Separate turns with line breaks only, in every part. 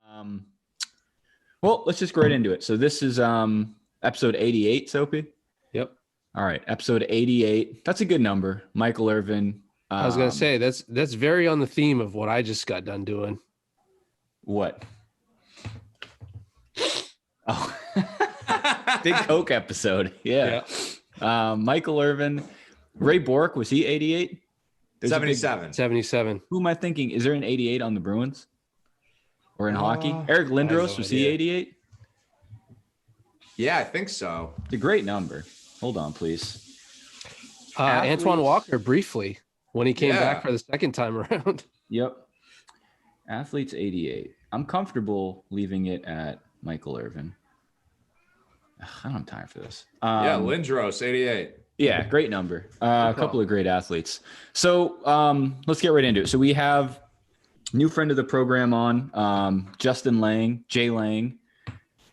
Um, well, let's just go right into it. So this is episode 88, Soapy.
Yep.
All right, episode 88. That's a good number. Michael Irvin.
I was gonna say that's very on the theme of what I just got done doing.
What? Oh, Big Coke episode. Yeah. Michael Irvin. Ray Bork, was he 88?
77.
77.
Who am I thinking? Is there an 88 on the Bruins? Or in hockey? Eric Lindros, was he 88?
Yeah, I think so.
It's a great number. Hold on, please.
Antoine Walker, briefly, when he came back for the second time around.
Yep. Athletes 88. I'm comfortable leaving it at Michael Irvin. I don't have time for this.
Lindros, 88.
Yeah, great number. A couple of great athletes. So let's get right into it. So we have new friend of the program on, Justin Lang, Jay Lang.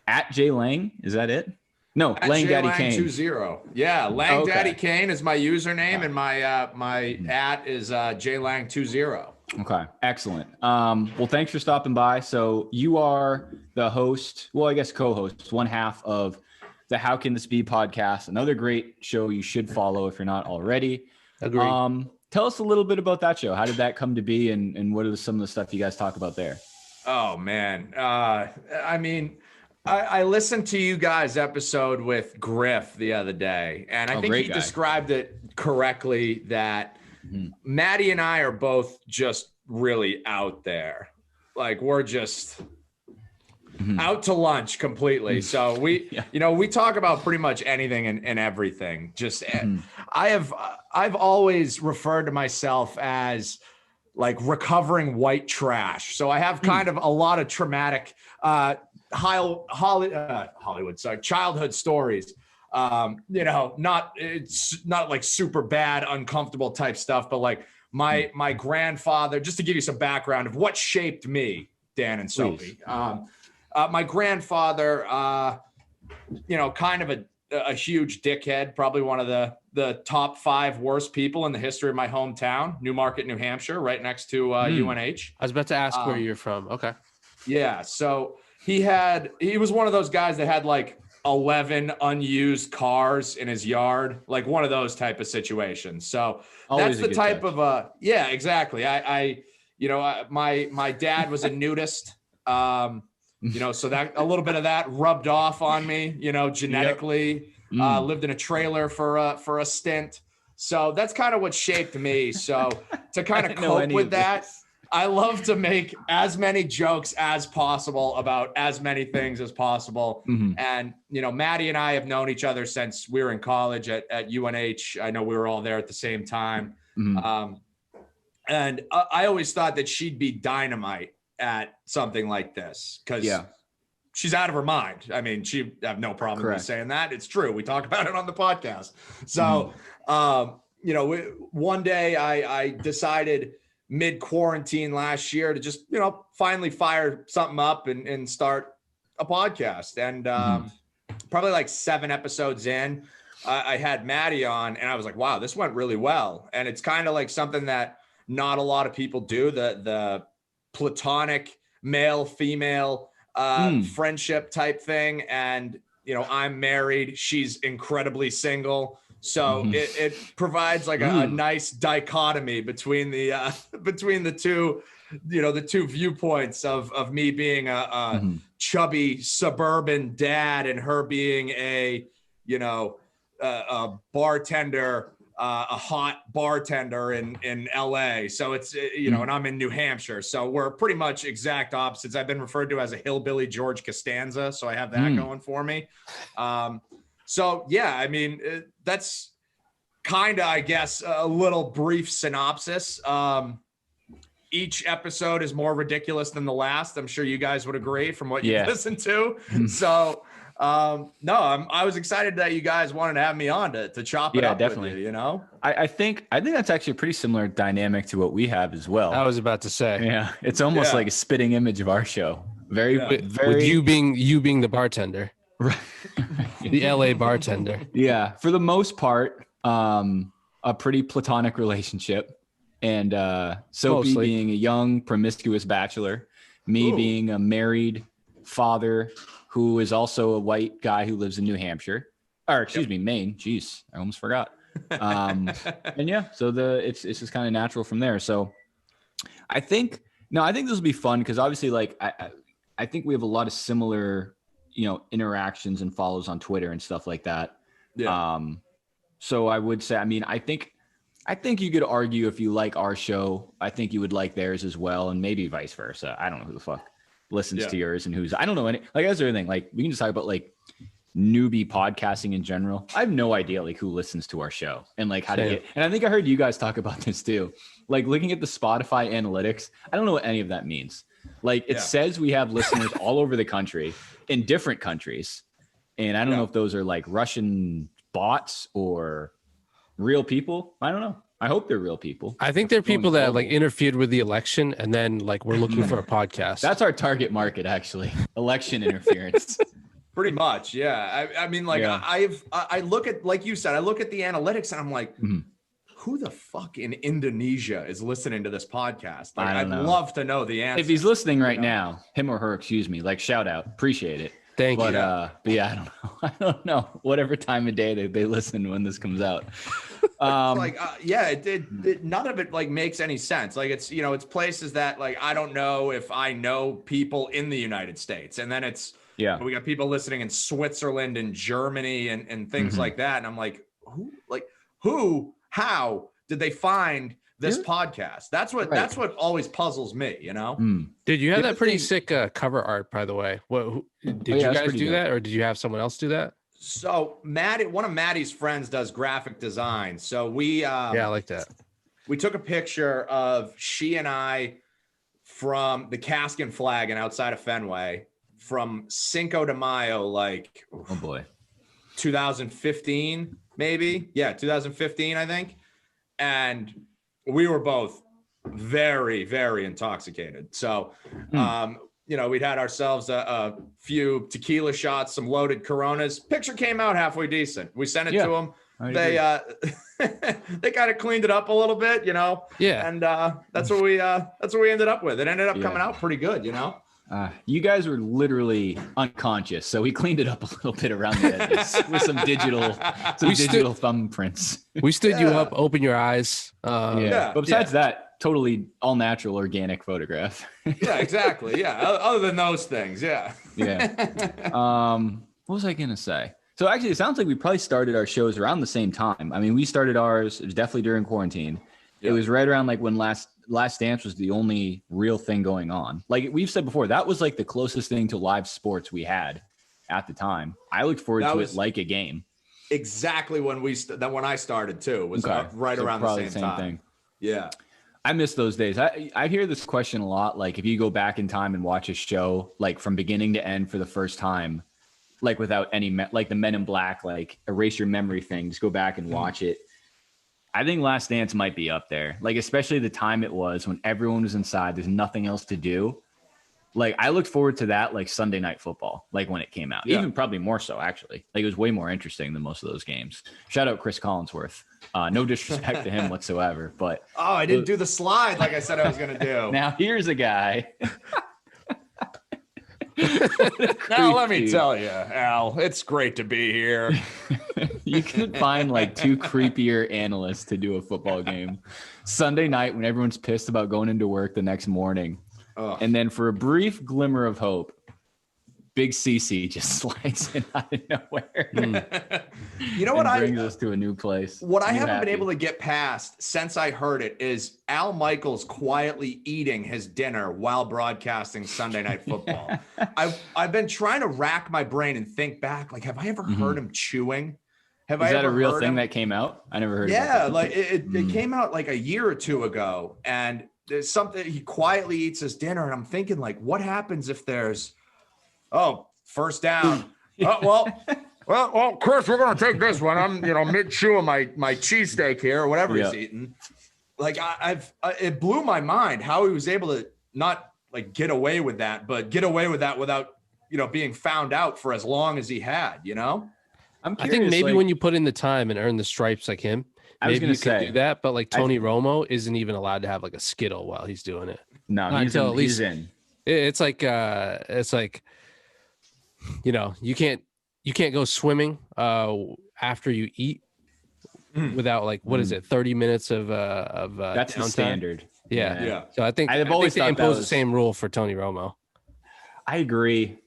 At Jay Lang, is that it? No,
at
Lang
Jay
Daddy
Lang
Kane.
20. Yeah, Lang
Okay.
Daddy Kane is my username, and my my at is Jay Lang 20.
Okay, excellent. Well, thanks for stopping by. So you are the host, well, I guess co-host, one half of the How Can This Be podcast, another great show you should follow if you're not already.
Agreed.
Tell us a little bit about that show. How did that come to be, and what are some of the stuff you guys talk about there?
Oh, man. I mean, I listened to you guys' episode with Griff the other day, and I think he described it correctly that Maddie and I are both just really out there. Like, we're just out to lunch completely. So we, we talk about pretty much anything and everything. Just I've always referred to myself as like recovering white trash. So I have kind of a lot of traumatic childhood stories. It's not like super bad, uncomfortable type stuff, but like my grandfather, just to give you some background of what shaped me, Dan and Sophie. My grandfather, kind of a huge dickhead, probably one of the top 5 worst people in the history of my hometown, Newmarket, New Hampshire, right next to UNH.
I was about to ask where you're from. Okay.
Yeah. So he was one of those guys that had like 11 unused cars in his yard, like one of those type of situations. So that's the type of exactly. My dad was a nudist. So that a little bit of that rubbed off on me, genetically. Lived in a trailer for a stint. So that's kind of what shaped me. So to kind of cope with that, I love to make as many jokes as possible about as many things as possible. And, Maddie and I have known each other since we were in college at UNH. I know we were all there at the same time. And I always thought that she'd be dynamite at something like this because she's out of her mind. I mean, she have no problem with saying that. It's true. We talk about it on the podcast. So, one day I decided mid-quarantine last year to just, finally fire something up and start a podcast. And probably like 7 episodes in, I had Maddie on and I was like, wow, this went really well. And it's kind of like something that not a lot of people do, the platonic male female friendship type thing. And I'm married, she's incredibly single, so it provides like a nice dichotomy between the two, the two viewpoints of me being a chubby suburban dad and her being a bartender, a hot bartender in LA. So it's, and I'm in New Hampshire. So we're pretty much exact opposites. I've been referred to as a hillbilly George Costanza. So I have that going for me. That's kind of, I guess, a little brief synopsis. Each episode is more ridiculous than the last. I'm sure you guys would agree from what you've listened to. So, I was excited that you guys wanted to have me on to chop it up
definitely.
with you,
I think that's actually a pretty similar dynamic to what we have as well.
I was about to say.
Yeah. It's almost like a spitting image of our show. Very
with you being the bartender.
Right.
The LA bartender.
Yeah. For the most part, a pretty platonic relationship. And Soapy being a young, promiscuous bachelor. Me being a married father who is also a white guy who lives in New Hampshire, or excuse me, Maine. Jeez, I almost forgot. And yeah, so it's just kind of natural from there. So I think this will be fun because obviously, like I think we have a lot of similar, interactions and follows on Twitter and stuff like that. Yeah. So I would say, I mean, I think you could argue if you like our show, I think you would like theirs as well, and maybe vice versa. I don't know who the fuck listens to yours and I don't know any. Like that's the other thing. Like we can just talk about like newbie podcasting in general. I have no idea like who listens to our show and like how to get. And I think I heard you guys talk about this too. Like looking at the Spotify analytics, I don't know what any of that means. Like it says we have listeners all over the country in different countries, and I don't know if those are like Russian bots or real people. I don't know. I hope they're real people.
I think they're people that like interfered with the election and then like we're looking for a podcast.
That's our target market, actually. Election interference.
Pretty much. Yeah. I mean, like I look at, like you said, I look at the analytics and I'm like, who the fuck in Indonesia is listening to this podcast? Like, I'd love to know the answer.
If he's listening right now, him or her, excuse me, like shout out, appreciate it.
Thank you.
But yeah, I don't know. I don't know. Whatever time of day they listen when this comes out.
Like, none of it like makes any sense. Like it's, it's places that like, I don't know if I know people in the United States. And then it's, we got people listening in Switzerland and Germany and things like that. And I'm like, how did they find this podcast? That's what always puzzles me,
Dude, you have that pretty sick cover art, by the way. Did you guys do that, or did you have someone else do that?
So one of Maddie's friends does graphic design. So we
I like that.
We took a picture of she and I from the Caskin flag and outside of Fenway from Cinco de Mayo, like 2015, maybe. Yeah, 2015, I think. And we were both very, very intoxicated. So, we'd had ourselves a few tequila shots, some loaded Coronas. Picture came out halfway decent. We sent it to them. They kind of cleaned it up a little bit, Yeah. And that's what we ended up with. It ended up coming out pretty good,
You guys were literally unconscious, so we cleaned it up a little bit around the edges with some digital thumbprints.
We stood you up, open your eyes.
But besides that, totally all natural, organic photograph.
Yeah, exactly. Yeah. Other than those things, yeah.
What was I gonna say? So actually, it sounds like we probably started our shows around the same time. I mean, we started ours. It was definitely during quarantine. It was right around like when Last Dance was the only real thing going on. Like we've said before, that was like the closest thing to live sports we had at the time. I looked forward to it like a game.
Exactly when I started too. It was right around the same time. Thing. Yeah.
I miss those days. I hear this question a lot. Like if you go back in time and watch a show, like from beginning to end for the first time, like without any, like the Men in Black, like erase your memory thing, just go back and watch it. I think Last Dance might be up there, like especially the time it was when everyone was inside. There's nothing else to do. Like I looked forward to that, like Sunday Night Football, like when it came out, even probably more so actually. Like it was way more interesting than most of those games. Shout out Chris Collinsworth. No disrespect to him whatsoever, but
I didn't do the slide like I said I was gonna do.
Now here's a guy.
Now let me tell you, Al, it's great to be here.
You could find like two creepier analysts to do a football game Sunday night when everyone's pissed about going into work the next morning. And then for a brief glimmer of hope, Big CC just slides in out of nowhere.
You know what?
Brings us to a new place.
What I haven't been able to get past since I heard it is Al Michaels quietly eating his dinner while broadcasting Sunday Night Football. I've been trying to rack my brain and think back. Like, have I ever heard him chewing?
Is that a real thing that came out? I never heard.
Yeah, like it came out like a year or two ago, and there's something he quietly eats his dinner, and I'm thinking like, what happens if there's first down? Well, Chris, we're gonna take this one. I'm mid chewing my cheesesteak here or whatever he's eating. Like it blew my mind how he was able to not like get away with that, but get away with that without being found out for as long as he had.
I think maybe when you put in the time and earn the stripes like him, maybe you can do that. But like Tony Romo isn't even allowed to have like a Skittle while he's doing it.
No, he's in.
It's like you know, you can't go swimming after you eat without like, what is it, 30 minutes of
that's
downtime?
the standard.
Yeah.
So I think
I've always
they impose the same rule for Tony Romo.
I agree.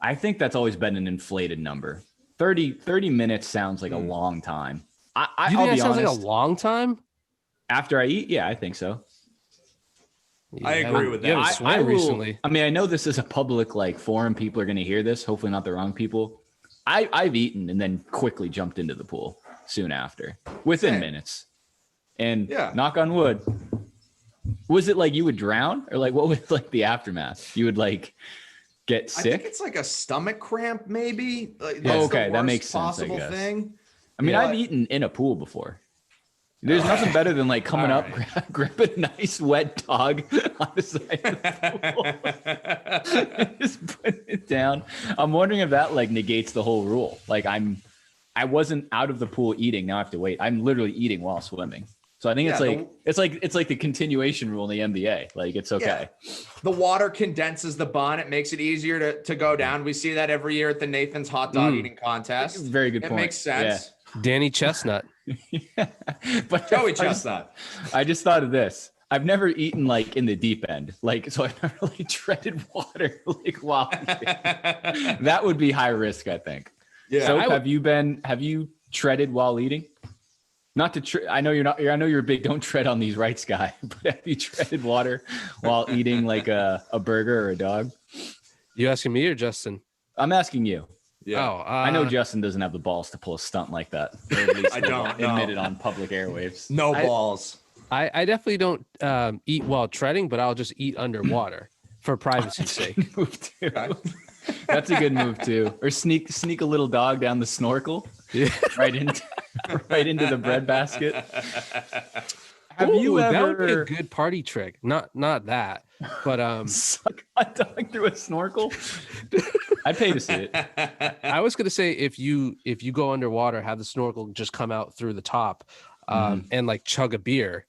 I think that's always been an inflated number. 30 minutes sounds like a long time.
You think that sounds like a long time?
After I eat, yeah, I think so.
I agree with that.
I will, recently.
I mean, I know this is a public like forum. People are going to hear this. Hopefully, not the wrong people. I've eaten and then quickly jumped into the pool soon after, within minutes. And knock on wood. Was it like you would drown, or like what was like the aftermath? You would like get sick?
I think it's like a stomach cramp, maybe. Like,
okay, that makes sense.
Possible thing.
I mean, I've eaten in a pool before. There's nothing better than like coming up, gripping a nice wet dog on the side of the pool, just putting it down. I'm wondering if that like negates the whole rule. Like I wasn't out of the pool eating. Now I have to wait. I'm literally eating while swimming. So I think it's like the continuation rule in the NBA. Like it's okay.
Yeah. The water condenses the bun. It makes it easier to go down. We see that every year at the Nathan's hot dog eating contest.
Very good point.
It makes sense.
Yeah.
Danny Chestnut.
Yeah. But
Joey Chestnut.
I just thought of this. I've never eaten like in the deep end. Like, so I've never really treaded water like while eating. That would be high risk, I think.
Yeah.
So have you treaded while eating? Not to I know you're not. I know you're a big don't tread on these rights guy, but have you treaded water while eating like a burger or a dog?
You asking me or Justin?
I'm asking you.
Yeah.
Oh,
I know Justin doesn't have the balls to pull a stunt like that. Or at least
I don't
admit it on public airwaves.
No balls.
I definitely don't eat while treading, but I'll just eat underwater for privacy's sake.
Move too. That's a good move too. Or sneak a little dog down the snorkel.
Yeah.
Right into the bread basket. Have you
that
ever
would be a good party trick? Not that, but
suck a dog through a snorkel? I'd pay to see it.
I was gonna say if you go underwater, have the snorkel just come out through the top, and like chug a beer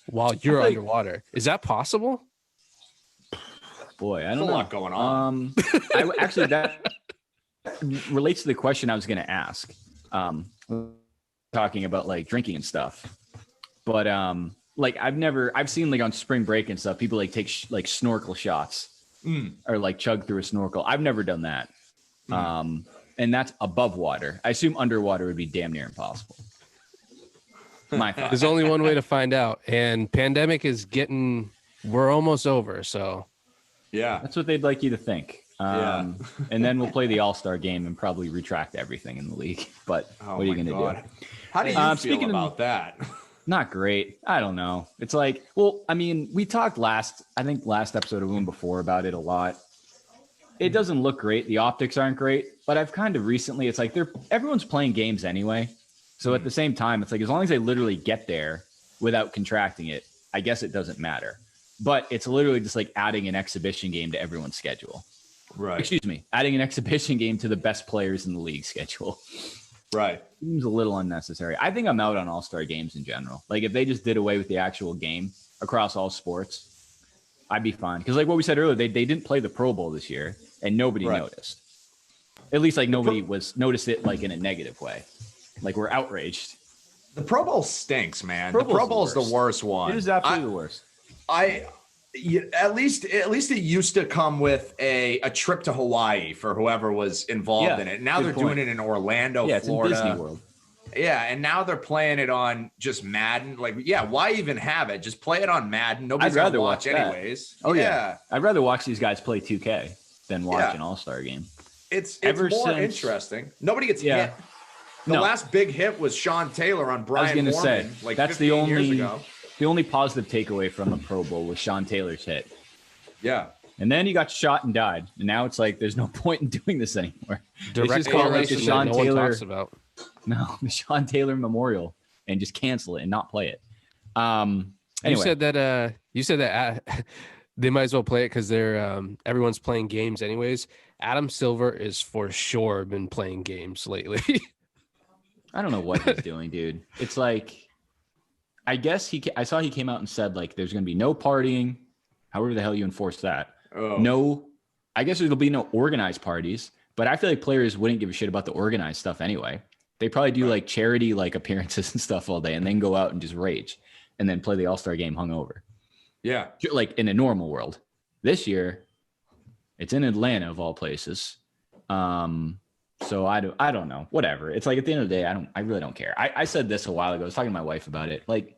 while you're underwater. Is that possible?
Boy, I don't
know.
know.
A lot going on.
Actually, that relates to the question I was going to ask. Talking about like drinking and stuff, but like I've seen like on spring break and stuff, people like take like snorkel shots or like chug through a snorkel. I've never done that, and that's above water. I assume underwater would be damn near impossible. My thought.
There's only one way to find out, and pandemic is we're almost over, so.
Yeah,
that's what they'd like you to think. And then we'll play the All-Star game and probably retract everything in the league. But what are you going to do?
How do you feel about that?
Not great. I don't know. It's like, well, I mean, we talked last episode of Wound before about it a lot. It doesn't look great. The optics aren't great. But I've kind of recently, it's like everyone's playing games anyway. So at the same time, it's like as long as they literally get there without contracting it, I guess it doesn't matter. But it's literally just like adding an exhibition game to everyone's schedule.
Right.
Excuse me. Adding an exhibition game to the best players in the league schedule.
Right.
Seems a little unnecessary. I think I'm out on all-star games in general. Like if they just did away with the actual game across all sports, I'd be fine. Because like what we said earlier, they didn't play the Pro Bowl this year and nobody noticed. At least like nobody noticed it like in a negative way. Like we're outraged.
The Pro Bowl stinks, man. The Pro Bowl is the worst one.
It is absolutely the worst.
At least it used to come with a trip to Hawaii for whoever was involved in it. Now they're doing it in Orlando, Florida.
It's in Disney World.
Yeah, and now they're playing it on just Madden. Like, yeah, why even have it? Just play it on Madden. Nobody's gonna watch anyways.
Oh yeah, I'd rather watch these guys play 2K than watch an All-Star game.
It's more interesting. Nobody gets hit. The last big hit was Sean Taylor on Brian Moorman. I was going to say, like that's the
only positive takeaway from the Pro Bowl was Sean Taylor's hit.
Yeah.
And then he got shot and died. And now it's like there's no point in doing this anymore.
Direct correlation that Sean Taylor talks about.
No, the Sean Taylor Memorial, and just cancel it and not play it. Anyway.
You said that they might as well play it because they're everyone's playing games anyways. Adam Silver is for sure been playing games lately.
I don't know what he's doing, dude. It's like, I guess I saw he came out and said like there's going to be no partying, however the hell you enforce that. no, I guess there'll be no organized parties, but I feel like players wouldn't give a shit about the organized stuff anyway. They probably do like charity like appearances and stuff all day and then go out and just rage and then play the All-Star game hungover. Yeah. Like in a normal world. This year, it's in Atlanta of all places. So I don't know. Whatever. It's like at the end of the day, I really don't care. I said this a while ago. I was talking to my wife about it. Like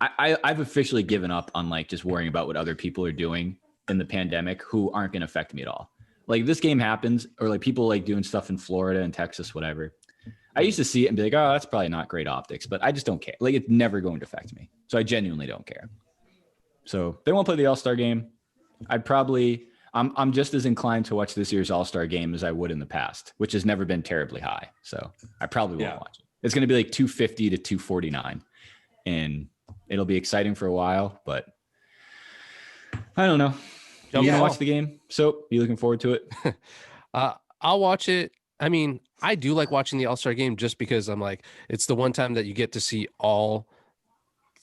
I've officially given up on like just worrying about what other people are doing in the pandemic who aren't going to affect me at all. Like this game happens or like people like doing stuff in Florida and Texas, whatever. I used to see it and be like, oh, that's probably not great optics, but I just don't care. Like it's never going to affect me. So I genuinely don't care. So they won't play the All-Star game. I'm just as inclined to watch this year's All-Star game as I would in the past, which has never been terribly high. So I probably won't watch it. It's going to be like 250 to 249 and it'll be exciting for a while, but I don't know. You gonna watch the game? So you looking forward to it?
I'll watch it. I mean, I do like watching the All-Star game just because I'm like, it's the one time that you get to see all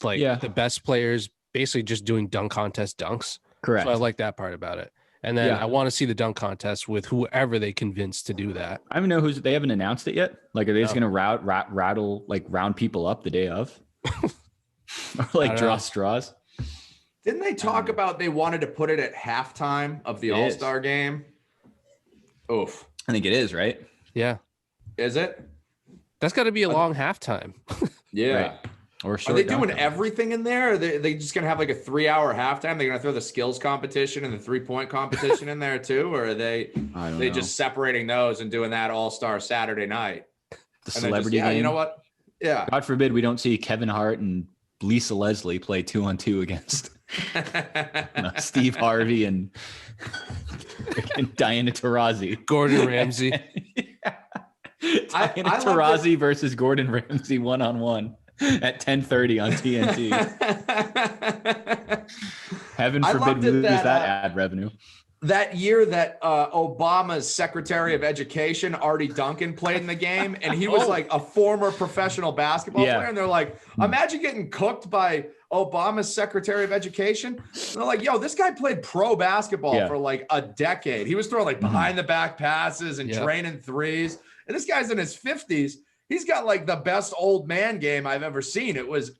like the best players basically just doing dunk contest dunks.
Correct.
So I like that part about it. And then I want to see the dunk contest with whoever they convince to do that.
I don't know they haven't announced it yet. Like, are they just going to round people up the day of? Or like draw straws?
Didn't they talk about they wanted to put it at halftime of the All-Star game? Oof.
I think it is, right?
Yeah.
Is it?
That's got to be a long halftime.
Yeah.
Right. Or
are they doing everything in there? Or are they just going to have like a 3-hour halftime? They're going to throw the skills competition and the 3-point competition in there too? Or are they just separating those and doing that All-Star Saturday night?
The celebrity game?
You know what? Yeah.
God forbid we don't see Kevin Hart and Lisa Leslie play 2-on-2 against Steve Harvey and Diana Taurasi.
Gordon Ramsay.
Diana Taurasi versus Gordon Ramsay 1-on-1. At 10:30 on TNT. Heaven forbid we lose that ad revenue.
That year that Obama's Secretary of Education, Artie Duncan, played in the game, and he was like a former professional basketball player. And they're like, imagine getting cooked by Obama's Secretary of Education. And they're like, yo, this guy played pro basketball for like a decade. He was throwing like behind the back passes and draining threes. And this guy's in his 50s. He's got like the best old man game I've ever seen. It was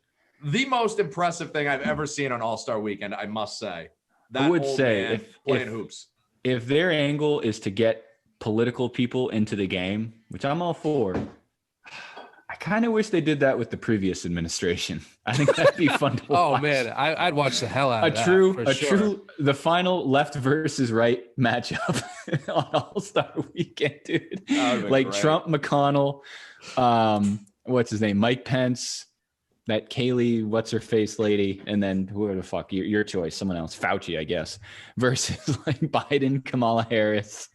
the most impressive thing I've ever seen on All-Star Weekend, I must say.
I would say
playing hoops.
If their angle is to get political people into the game, which I'm all for, I kind of wish they did that with the previous administration. I think that'd be fun to watch.
Oh man, I'd watch the hell out of that. True,
the final left versus right matchup on All-Star Weekend, dude. Like great. Trump, McConnell, what's his name, Mike Pence, that Kaylee, what's her face lady, and then whoever the fuck, your choice, someone else, Fauci, I guess, versus like Biden, Kamala Harris.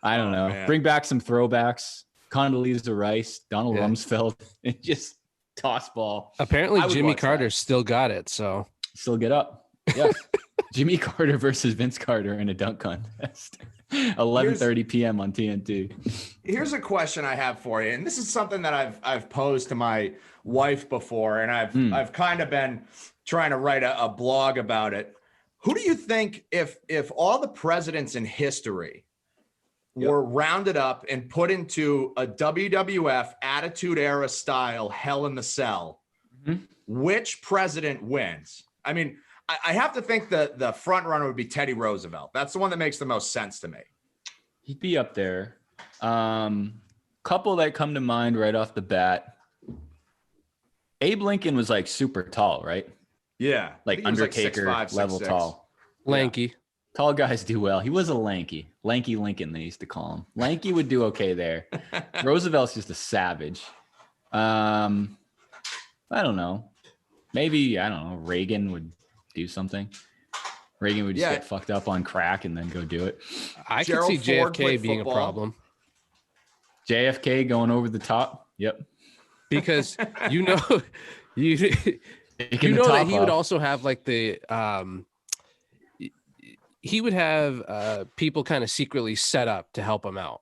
I don't know. Man. Bring back some throwbacks. Condoleezza Rice, Donald Rumsfeld, and just toss ball.
Apparently Jimmy Carter still got it, so
still get up. Yeah. Jimmy Carter versus Vince Carter in a dunk contest. 11:30 p.m. on TNT.
Here's a question I have for you, and this is something that I've posed to my wife before, and I've kind of been trying to write a blog about it. Who do you think, if all the presidents in history were rounded up and put into a WWF Attitude Era style Hell in the Cell, which president wins? I mean, I have to think the front runner would be Teddy Roosevelt. That's the one that makes the most sense to me.
He'd be up there. Couple that come to mind right off the bat. Abe Lincoln was like super tall, right?
Yeah.
Like Undertaker like 6'5", level 6'6". Tall.
Lanky.
Yeah. Tall guys do well. He was a lanky Lincoln, they used to call him. Lanky would do okay there. Roosevelt's just a savage. I don't know. Maybe, I don't know, Reagan would do something. Reagan would just get fucked up on crack and then go do it.
I could see JFK being a problem.
JFK going over the top. Yep.
Because you know that he would also have like the he would have people kind of secretly set up to help him out.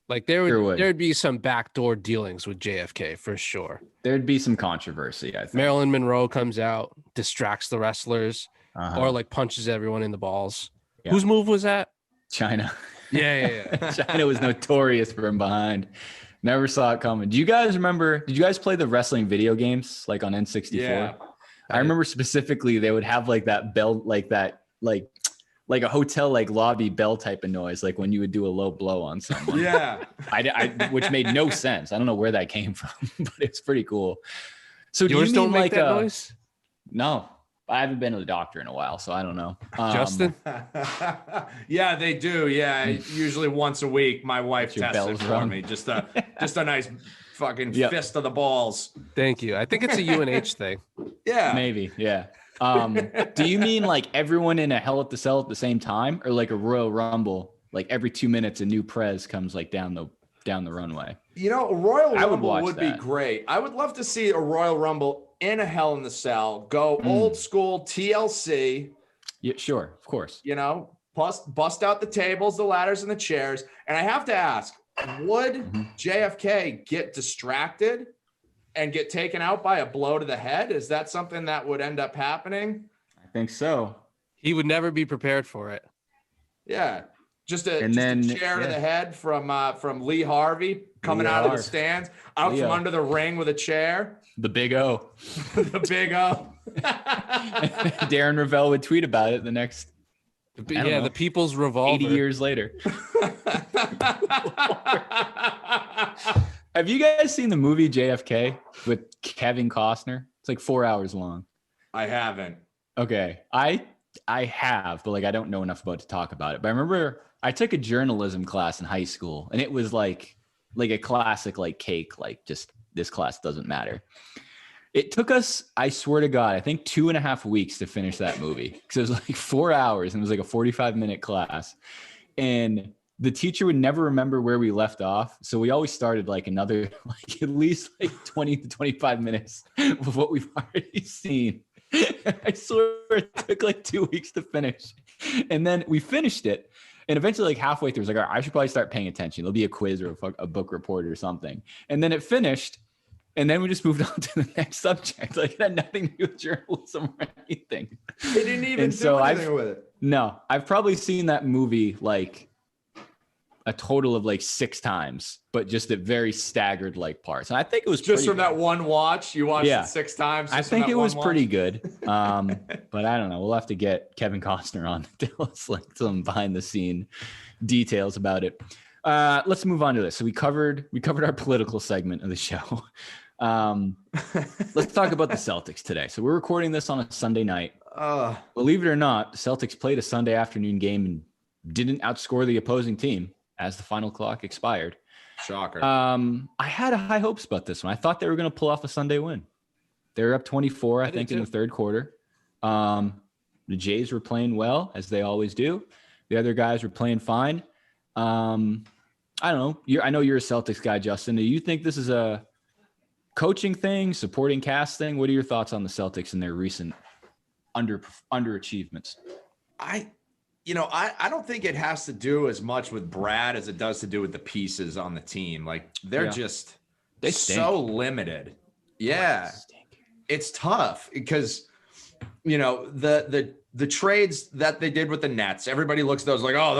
Like there'd be some backdoor dealings with JFK for sure.
There'd be some controversy, I think.
Marilyn Monroe comes out, distracts the wrestlers. or like punches everyone in the balls.
Yeah.
Whose move was that?
China.
Yeah.
China was notorious for him behind. Never saw it coming. Did you guys play the wrestling video games like on N64?
Yeah.
I remember specifically they would have like that bell, like that, like a hotel like lobby bell type of noise, like when you would do a low blow on someone.
Yeah.
Which made no sense. I don't know where that came from, but it's pretty cool. So
Yours
do you
don't
mean
make
like
that noise?
No, I haven't been to the doctor in a while, so I don't know.
Justin?
Yeah, they do. Yeah, usually once a week, my wife
Your
tests it
bells
for
rung.
me. Just a nice fucking fist of the balls.
Thank you. I think it's a UNH thing.
Yeah,
Maybe, yeah. Do you mean like everyone in a Hell at the Cell at the same time, or like a Royal Rumble, like every 2 minutes a new prez comes like down the runway?
You know, a Royal Rumble would be
that.
great. I would love to see a Royal Rumble in a Hell in the Cell. Go old school TLC.
Yeah, sure, of course.
You know, bust out the tables, the ladders, and the chairs. And I have to ask, would JFK get distracted and get taken out by a blow to the head? Is that something that would end up happening?
I think so.
He would never be prepared for it.
Yeah. Just a chair to the head from Lee Harvey coming out of the stands, out from under the ring with a chair.
The Big O.
The Big O.
Darren Ravel would tweet about it the next,
the People's Revolver.
80 years later. Have you guys seen the movie JFK with Kevin Costner? It's like 4 hours long.
I haven't.
Okay. I have, but like I don't know enough about it to talk about it. But I remember I took a journalism class in high school, and it was like a classic like cake, like just this class doesn't matter. It took us, I swear to God, I think 2.5 weeks to finish that movie, because it was like 4 hours and it was like a 45-minute class. And the teacher would never remember where we left off. So we always started like another, like at least like 20 to 25 minutes of what we've already seen. I swear it took like 2 weeks to finish. And then we finished it. And eventually, like halfway through, I was like, all right, I should probably start paying attention. There'll be a quiz or a book report or something. And then it finished. And then we just moved on to the next subject. Like it had nothing to do with journalism or anything.
They didn't even do anything with it.
No, I've probably seen that movie like a total of like 6 times, but just at very staggered like parts. And I think it was
just from that one watch. You watched it 6 times.
I think it was pretty good. But I don't know. We'll have to get Kevin Costner on to tell us like some behind the scene details about it. Let's move on to this. So we covered our political segment of the show. Let's talk about the Celtics today. So we're recording this on a Sunday night. Believe it or not, the Celtics played a Sunday afternoon game and didn't outscore the opposing team as the final clock expired.
Shocker.
I had high hopes about this one. I thought they were going to pull off a Sunday win. They were up 24, I think, in the third quarter. The Jays were playing well, as they always do. The other guys were playing fine. I don't know. I know you're a Celtics guy, Justin. Do you think this is a coaching thing, supporting cast thing? What are your thoughts on the Celtics and their recent underachievements?
I don't think it has to do as much with Brad as it does to do with the pieces on the team. Like they're so limited. Yeah. It's tough because, the trades that they did with the Nets, everybody looks at those like, oh,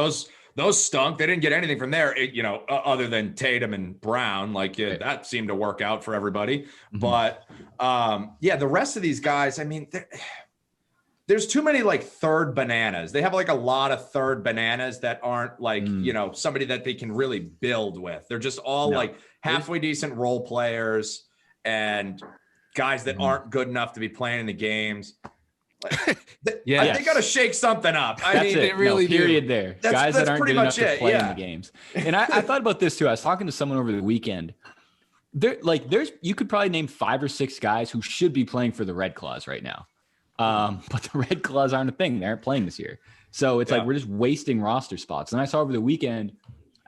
those stunk. They didn't get anything from there, other than Tatum and Brown. Like that seemed to work out for everybody. Mm-hmm. But the rest of these guys, I mean, there's too many like third bananas. They have like a lot of third bananas that aren't like, somebody that they can really build with. They're just all like halfway decent role players and guys that aren't good enough to be playing in the games. They got to shake something up.
They really period do. There. Guys that aren't good enough to play in the games. And I thought about this too. I was talking to someone over the weekend. You could probably name 5 or 6 guys who should be playing for the Red Claws right now. But the Red Claws aren't a thing. They aren't playing this year. So it's like we're just wasting roster spots. And I saw over the weekend,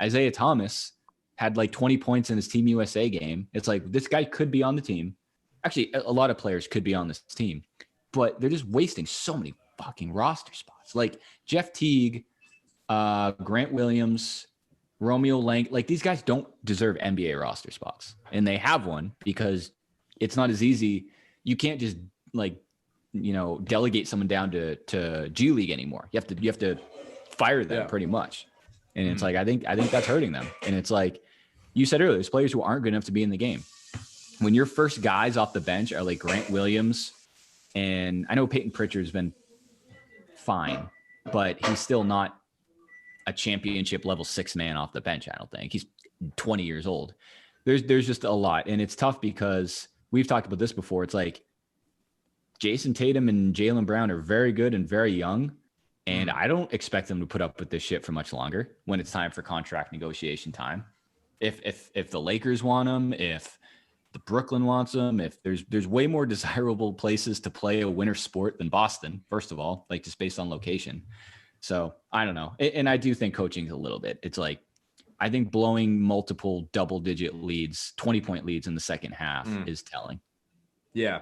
Isaiah Thomas had like 20 points in his Team USA game. It's like this guy could be on the team. Actually, a lot of players could be on this team. But they're just wasting so many fucking roster spots. Like Jeff Teague, Grant Williams, Romeo Lang. Like these guys don't deserve NBA roster spots. And they have one because it's not as easy. You can't just delegate someone down to G League anymore. You have to fire them pretty much. And it's like, I think that's hurting them. And it's like you said earlier, there's players who aren't good enough to be in the game. When your first guys off the bench are like Grant Williams, and I know Peyton Pritchard's been fine, but he's still not a championship level 6 man off the bench. I don't think he's 20 years old. There's just a lot. And it's tough because we've talked about this before. It's like Jason Tatum and Jaylen Brown are very good and very young. And I don't expect them to put up with this shit for much longer when it's time for contract negotiation time. If the Lakers want them, if the Brooklyn wants them, if there's way more desirable places to play a winter sport than Boston, first of all, like just based on location. So I don't know. And I do think coaching is a little bit. It's like, I think blowing multiple double-digit leads, 20-point leads in the second half is telling.
Yeah,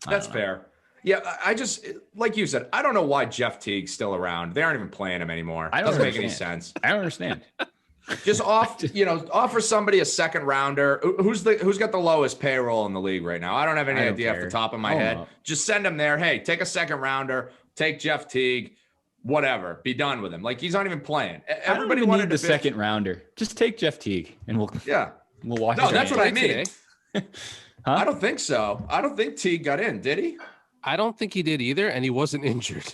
that's fair. Yeah, I just, like you said, I don't know why Jeff Teague's still around. They aren't even playing him anymore. It doesn't make any sense.
I don't understand.
Just offer somebody a second rounder. Who's got the lowest payroll in the league right now? I don't have any idea off the top of my head. Just send him there. Hey, take a second rounder. Take Jeff Teague. Whatever. Be done with him. Like, he's not even playing. Everybody wanted
the second rounder. Just take Jeff Teague and we'll watch.
No, that's what I mean.
Huh?
I don't think so. I don't think Teague got in. Did he?
I don't think he did either, and he wasn't injured.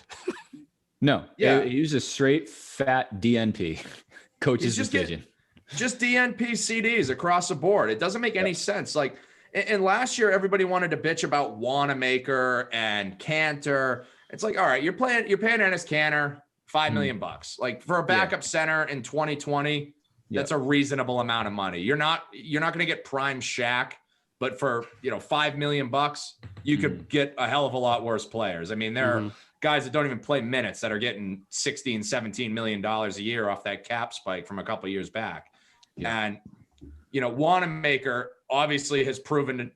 No. Yeah. He was a straight fat DNP. Coach's decision.
Just DNP CDs across the board. It doesn't make any sense. Like, and last year, everybody wanted to bitch about Wanamaker and Cantor. It's like, all right, you're paying Enes Kanter $5 million. Like, for a backup center in 2020, that's a reasonable amount of money. You're not going to get prime Shaq, but for $5 million, you could get a hell of a lot worse players. I mean, there are guys that don't even play minutes that are getting $16, $17 million a year off that cap spike from a couple of years back. Yeah. And Wanamaker obviously has proven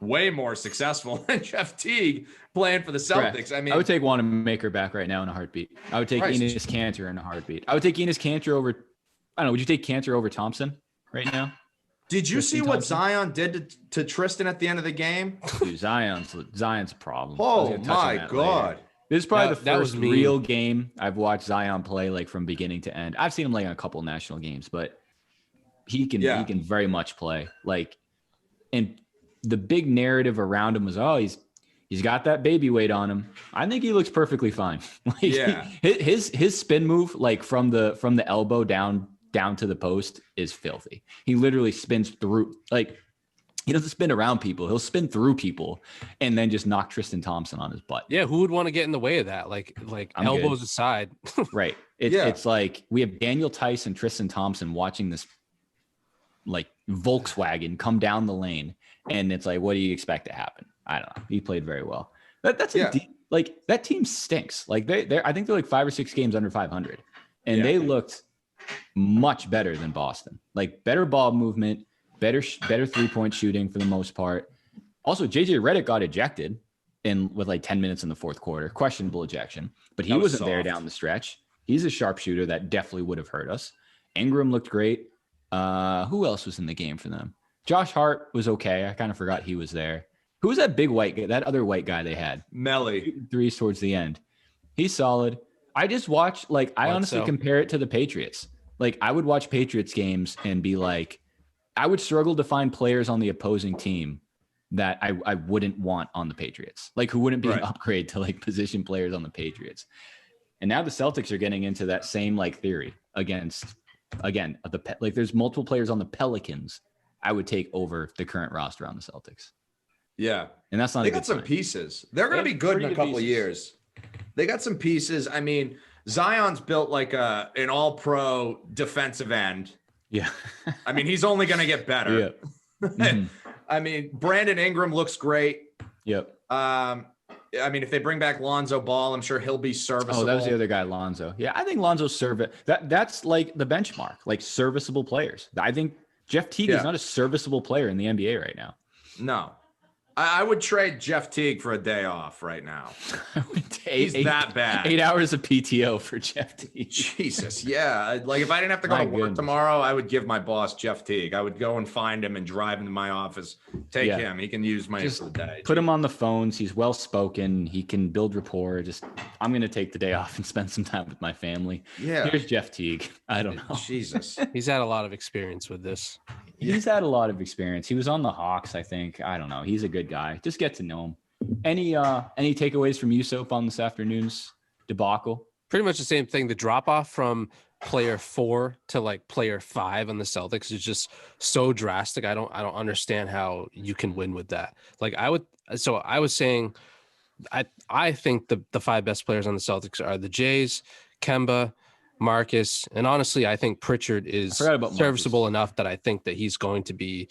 way more successul than Jeff Teague playing for the Celtics.
Correct.
I mean,
I would take Wanamaker back right now in a heartbeat. I would take Enes Kanter in a heartbeat. I would take Enes Kanter over. I don't know. Would you take Kanter over Thompson right now?
Did you see what Zion did to Tristan at the end of the game?
Dude, Zion's a problem.
Oh my God.
Later. This is probably the first real game I've watched Zion play like from beginning to end. I've seen him like on a couple national games, but he can very much play. Like, and the big narrative around him was, he's got that baby weight on him. I think he looks perfectly fine. His spin move, like from the elbow down to the post, is filthy. He literally spins through, like, he doesn't spin around people. He'll spin through people and then just knock Tristan Thompson on his butt.
Yeah, who would want to get in the way of that? Like elbows aside.
Right. It's like we have Daniel Tice and Tristan Thompson watching this like Volkswagen come down the lane, and it's like, what do you expect to happen? I don't know. He played very well. That's like that team stinks. Like they're I think they're like 5 or 6 games under 500, and they looked much better than Boston. Like better ball movement, better 3-point shooting for the most part. Also, JJ Redick got ejected with like 10 minutes in the fourth quarter, questionable ejection, but he wasn't there down the stretch. He's a sharpshooter that definitely would have hurt us. Ingram looked great. Who else was in the game for them? Josh Hart was okay. I kind of forgot he was there. Who was that big white guy? That other white guy they had?
Melly.
Threes towards the end. He's solid. I just watch, like, I honestly compare it to the Patriots. Like, I would watch Patriots games and be like, I would struggle to find players on the opposing team that I wouldn't want on the Patriots. Like, who wouldn't be an upgrade to, like, position players on the Patriots. And now the Celtics are getting into that same, like, theory against, again, like, there's multiple players on the Pelicans I would take over the current roster on the Celtics.
Yeah.
And that's not
They got some pieces. They're going to be good in a couple of years. They got some pieces. I mean, Zion's built like an all-pro defensive end.
Yeah.
I mean, he's only going to get better.
Yeah. Mm-hmm.
I mean, Brandon Ingram looks great.
Yep.
I mean, if they bring back Lonzo Ball, I'm sure he'll be serviceable.
Oh, that was the other guy, Lonzo. Yeah, I think Lonzo's that's like the benchmark, like serviceable players. I think Jeff Teague is not a serviceable player in the NBA right now.
No. I would trade Jeff Teague for a day off right now. He's that bad.
8 hours of PTO for Jeff Teague.
Jesus, yeah. Like if I didn't have to go to work tomorrow, I would give my boss Jeff Teague. I would go and find him and drive him to my office. Take him. He can use money for the day.
Put him on the phones. He's well spoken. He can build rapport. I'm going to take the day off and spend some time with my family.
Yeah.
Here's Jeff Teague. I don't know.
Jesus.
He's had a lot of experience with this.
He's had a lot of experience. He was on the Hawks, I think. I don't know. He's a good guy. Just get to know him. Any takeaways from you, Soap, on this afternoon's debacle?
Pretty much the same thing. The drop off from player 4 to like player 5 on the Celtics is just so drastic. I don't understand how you can win with that. Like I was saying, I think the 5 best players on the Celtics are the Jays, Kemba, Marcus, and honestly, I think Pritchard is serviceable enough that I think that he's going to be.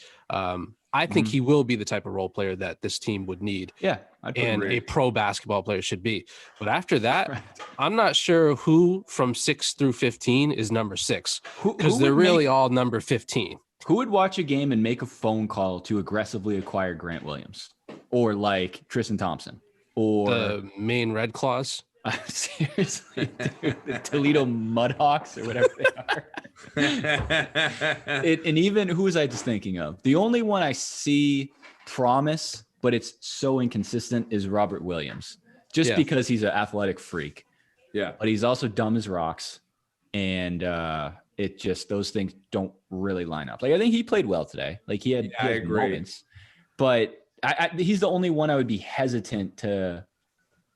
I think he will be the type of role player that this team would need.
Yeah,
and a pro basketball player should be. But after that, I'm not sure who from 6 through 15 is number 6 because they're really all number 15.
Who would watch a game and make a phone call to aggressively acquire Grant Williams or like Tristan Thompson or
the Maine Red Claws?
Seriously, dude, the Toledo Mudhawks or whatever they are. And even who was I just thinking of? The only one I see promise, but it's so inconsistent, is Robert Williams. Just because he's an athletic freak.
Yeah,
but he's also dumb as rocks, and it just those things don't really line up. Like I think he played well today. Like he had moments, but he's the only one I would be hesitant to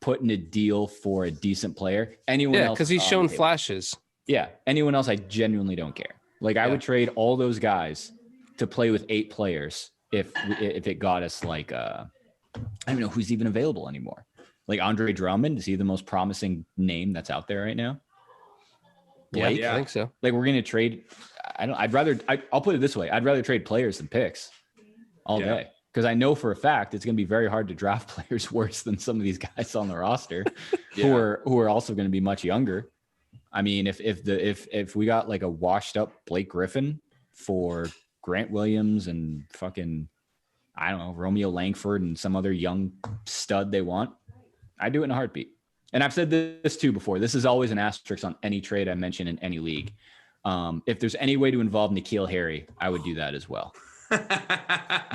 put in a deal for a decent player. Anyone else?
Because he's shown flashes.
Yeah. Anyone else, I genuinely don't care. Like I would trade all those guys to play with 8 players if it got us like I don't know who's even available anymore. Like Andre Drummond, is he the most promising name that's out there right now?
Blake? Yeah, I think so.
Like we're gonna trade. I'll put it this way: I'd rather trade players than picks all day. Because I know for a fact it's going to be very hard to draft players worse than some of these guys on the roster who are also going to be much younger. I mean, if we got like a washed up Blake Griffin for Grant Williams and fucking, I don't know, Romeo Langford and some other young stud they want, I'd do it in a heartbeat. And I've said this too before. This is always an asterisk on any trade I mention in any league. If there's any way to involve N'Keal Harry, I would do that as well.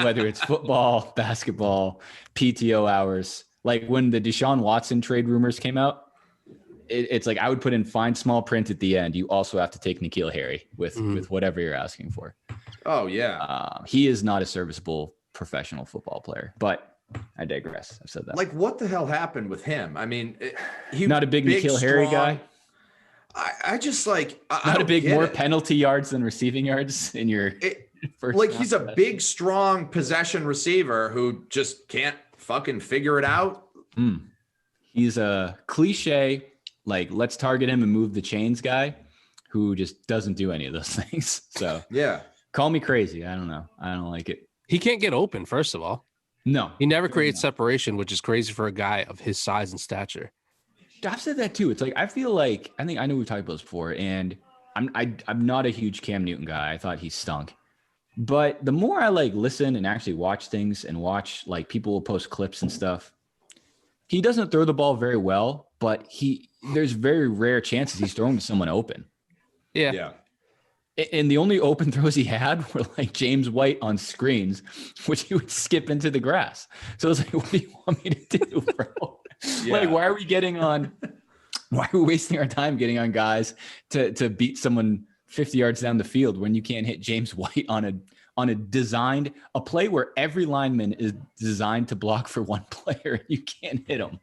Whether it's football, basketball, PTO hours. Like when the Deshaun Watson trade rumors came out, it's like I would put in fine small print at the end. You also have to take N'Keal Harry with whatever you're asking for.
Oh, yeah.
He is not a serviceable professional football player, but I digress. I've said that.
Like what the hell happened with him? I mean, he
not a big N'Keal Harry guy.
I just like
not a big more penalty yards than receiving yards in your
like he's a big, strong possession receiver who just can't fucking figure it out.
He's a cliche, like let's target him and move the chains guy who just doesn't do any of those things. So call me crazy. I don't know. I don't like it.
He can't get open, first of all.
No.
He never creates separation, which is crazy for a guy of his size and stature.
I've said that too. It's like I feel like I know we've talked about this before, and I'm not a huge Cam Newton guy. I thought he stunk. But the more I like listen and actually watch things and watch like people will post clips and stuff, he doesn't throw the ball very well, but there's very rare chances he's throwing to someone open.
Yeah.
And the only open throws he had were like James White on screens, which he would skip into the grass. So I was like, what do you want me to do, bro? Like, why are we wasting our time getting on guys to beat someone 50 yards down the field when you can't hit James White on a play where every lineman is designed to block for one player and you can't hit him.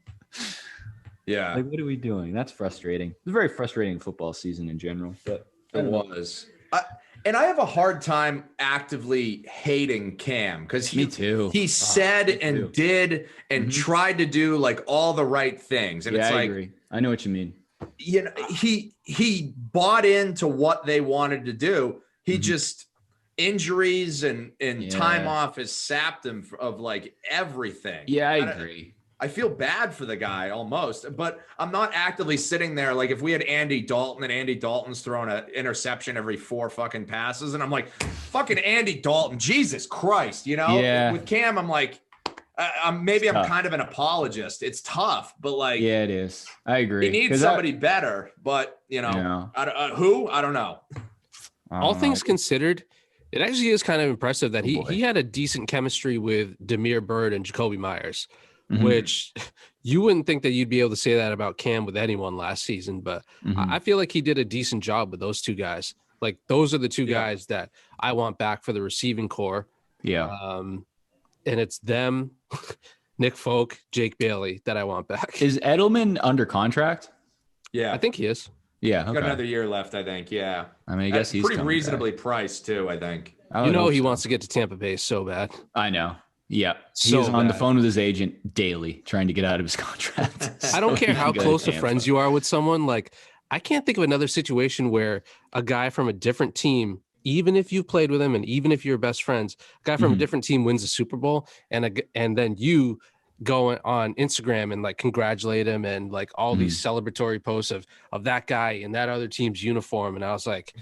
Yeah.
Like, what are we doing? That's frustrating. It's a very frustrating football season in general. But
it was. And I have a hard time actively hating Cam because he said and did and tried to do like all the right things. And it's like, I agree.
I know what you mean.
You know, he bought into what they wanted to do. He just injuries and time off has sapped him of like everything.
Yeah, I agree.
I feel bad for the guy almost, but I'm not actively sitting there. Like if we had Andy Dalton and Andy Dalton's throwing an interception every 4 fucking passes. And I'm like, fucking Andy Dalton, Jesus Christ, you know, with Cam, I'm like, Maybe I'm kind of an apologist. It's tough, but like,
yeah, it is. I agree.
He needs somebody better, but you know, who? I don't know.
All things considered, it actually is kind of impressive that he had a decent chemistry with Demir Bird and Jacoby Myers, which you wouldn't think that you'd be able to say that about Cam with anyone last season, but I feel like he did a decent job with those two guys. Like those are the two guys that I want back for the receiving core.
Yeah.
And it's them, Nick Folk, Jake Bailey that I want back.
Is Edelman under contract?
Yeah.
I think he is.
Yeah. Okay.
Got another year left, I think. Yeah.
I mean, I guess he's
pretty reasonably priced too, I think.
He wants to get to Tampa Bay so bad.
I know. Yeah.
So
he's on the phone with his agent daily trying to get out of his contract.
I don't care how close of friends you are with someone. Like, I can't think of another situation where a guy from a different team, even if you've played with him and even if you're best friends, a guy from a different team wins a Super Bowl and then you go on Instagram and like congratulate him and like all these celebratory posts of that guy in that other team's uniform. And I was like,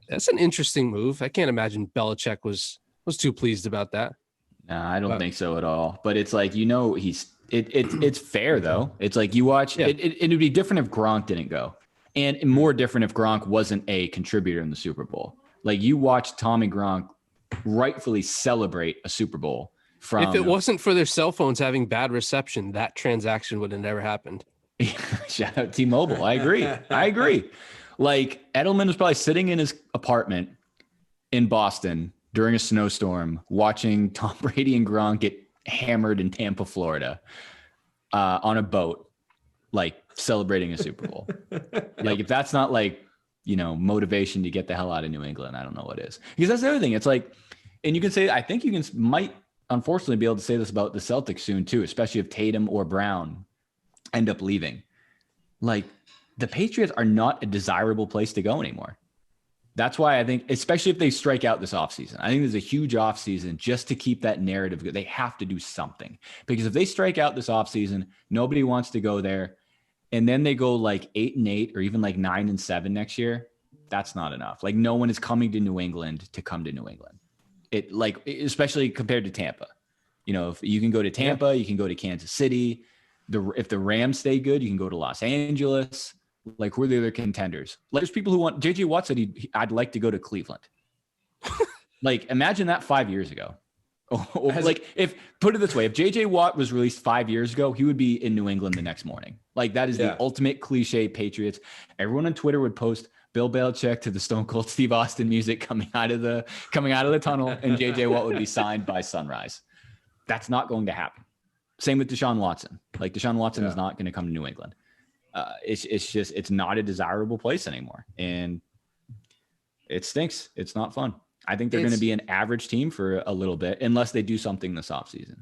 that's an interesting move. I can't imagine Belichick was too pleased about that.
No, I don't think so at all. But it's like, it's fair though. It's like you watch it would be different if Gronk didn't go. And more different if Gronk wasn't a contributor in the Super Bowl. Like you watch Tommy Gronk rightfully celebrate a Super Bowl.
If it wasn't for their cell phones having bad reception, that transaction would have never happened.
Shout out T-Mobile. I agree. Like Edelman was probably sitting in his apartment in Boston during a snowstorm, watching Tom Brady and Gronk get hammered in Tampa, Florida, on a boat, like celebrating a Super Bowl. Like if that's not like, motivation to get the hell out of New England, I don't know what is. Because that's the other thing. It's like, and you can say, I think you might unfortunately be able to say this about the Celtics soon too, especially if Tatum or Brown end up leaving. Like the Patriots are not a desirable place to go anymore. That's why I think, especially if they strike out this offseason, I think there's a huge offseason just to keep that narrative good. They have to do something, because if they strike out this offseason, nobody wants to go there. And then they go like 8-8 or even like 9-7 next year. That's not enough. Like no one is coming to New England to come to New England. It like, especially compared to Tampa, if you can go to Tampa, you can go to Kansas City. If the Rams stay good, you can go to Los Angeles. Like who are the other contenders? Like there's people who want JJ Watt said I'd like to go to Cleveland. Like imagine that 5 years ago. Like if put it this way, if JJ Watt was released 5 years ago, he would be in New England the next morning. Like that is the ultimate cliche Patriots. Everyone on Twitter would post Bill Belichick to the Stone Cold Steve Austin music coming out of the tunnel, and JJ Watt would be signed by sunrise. That's not going to happen. Same with Deshaun Watson. Like Deshaun Watson is not going to come to New England. It's not a desirable place anymore, and it stinks. It's not fun. I think they're going to be an average team for a little bit unless they do something this offseason.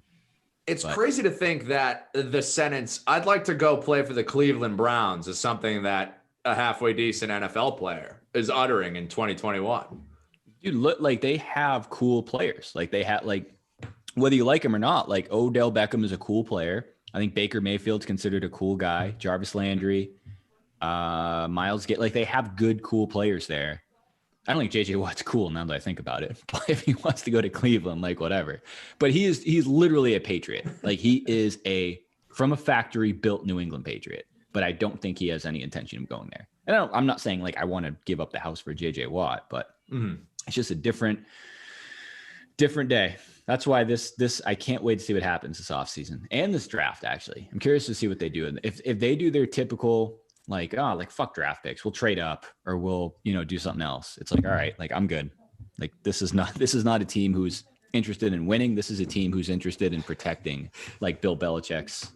It's crazy to think that the sentence, I'd like to go play for the Cleveland Browns, is something that a halfway decent NFL player is uttering in 2021.
Dude, look, like they have cool players. Like they have, like, whether you like him or not, like Odell Beckham is a cool player. I think Baker Mayfield's considered a cool guy. Jarvis Landry, Miles Garrett, like they have good, cool players there. I don't think JJ Watt's cool now that I think about it. But if he wants to go to Cleveland, like whatever. But he's literally a Patriot. Like he is from a factory built New England Patriot. But I don't think he has any intention of going there. And I'm not saying like I want to give up the house for JJ Watt, but it's just a different day. That's why this I can't wait to see what happens this offseason and this draft. Actually, I'm curious to see what they do. If they do their typical like fuck draft picks, we'll trade up or we'll do something else. It's like, all right, like I'm good. Like this is not a team who's interested in winning. This is a team who's interested in protecting like Bill Belichick's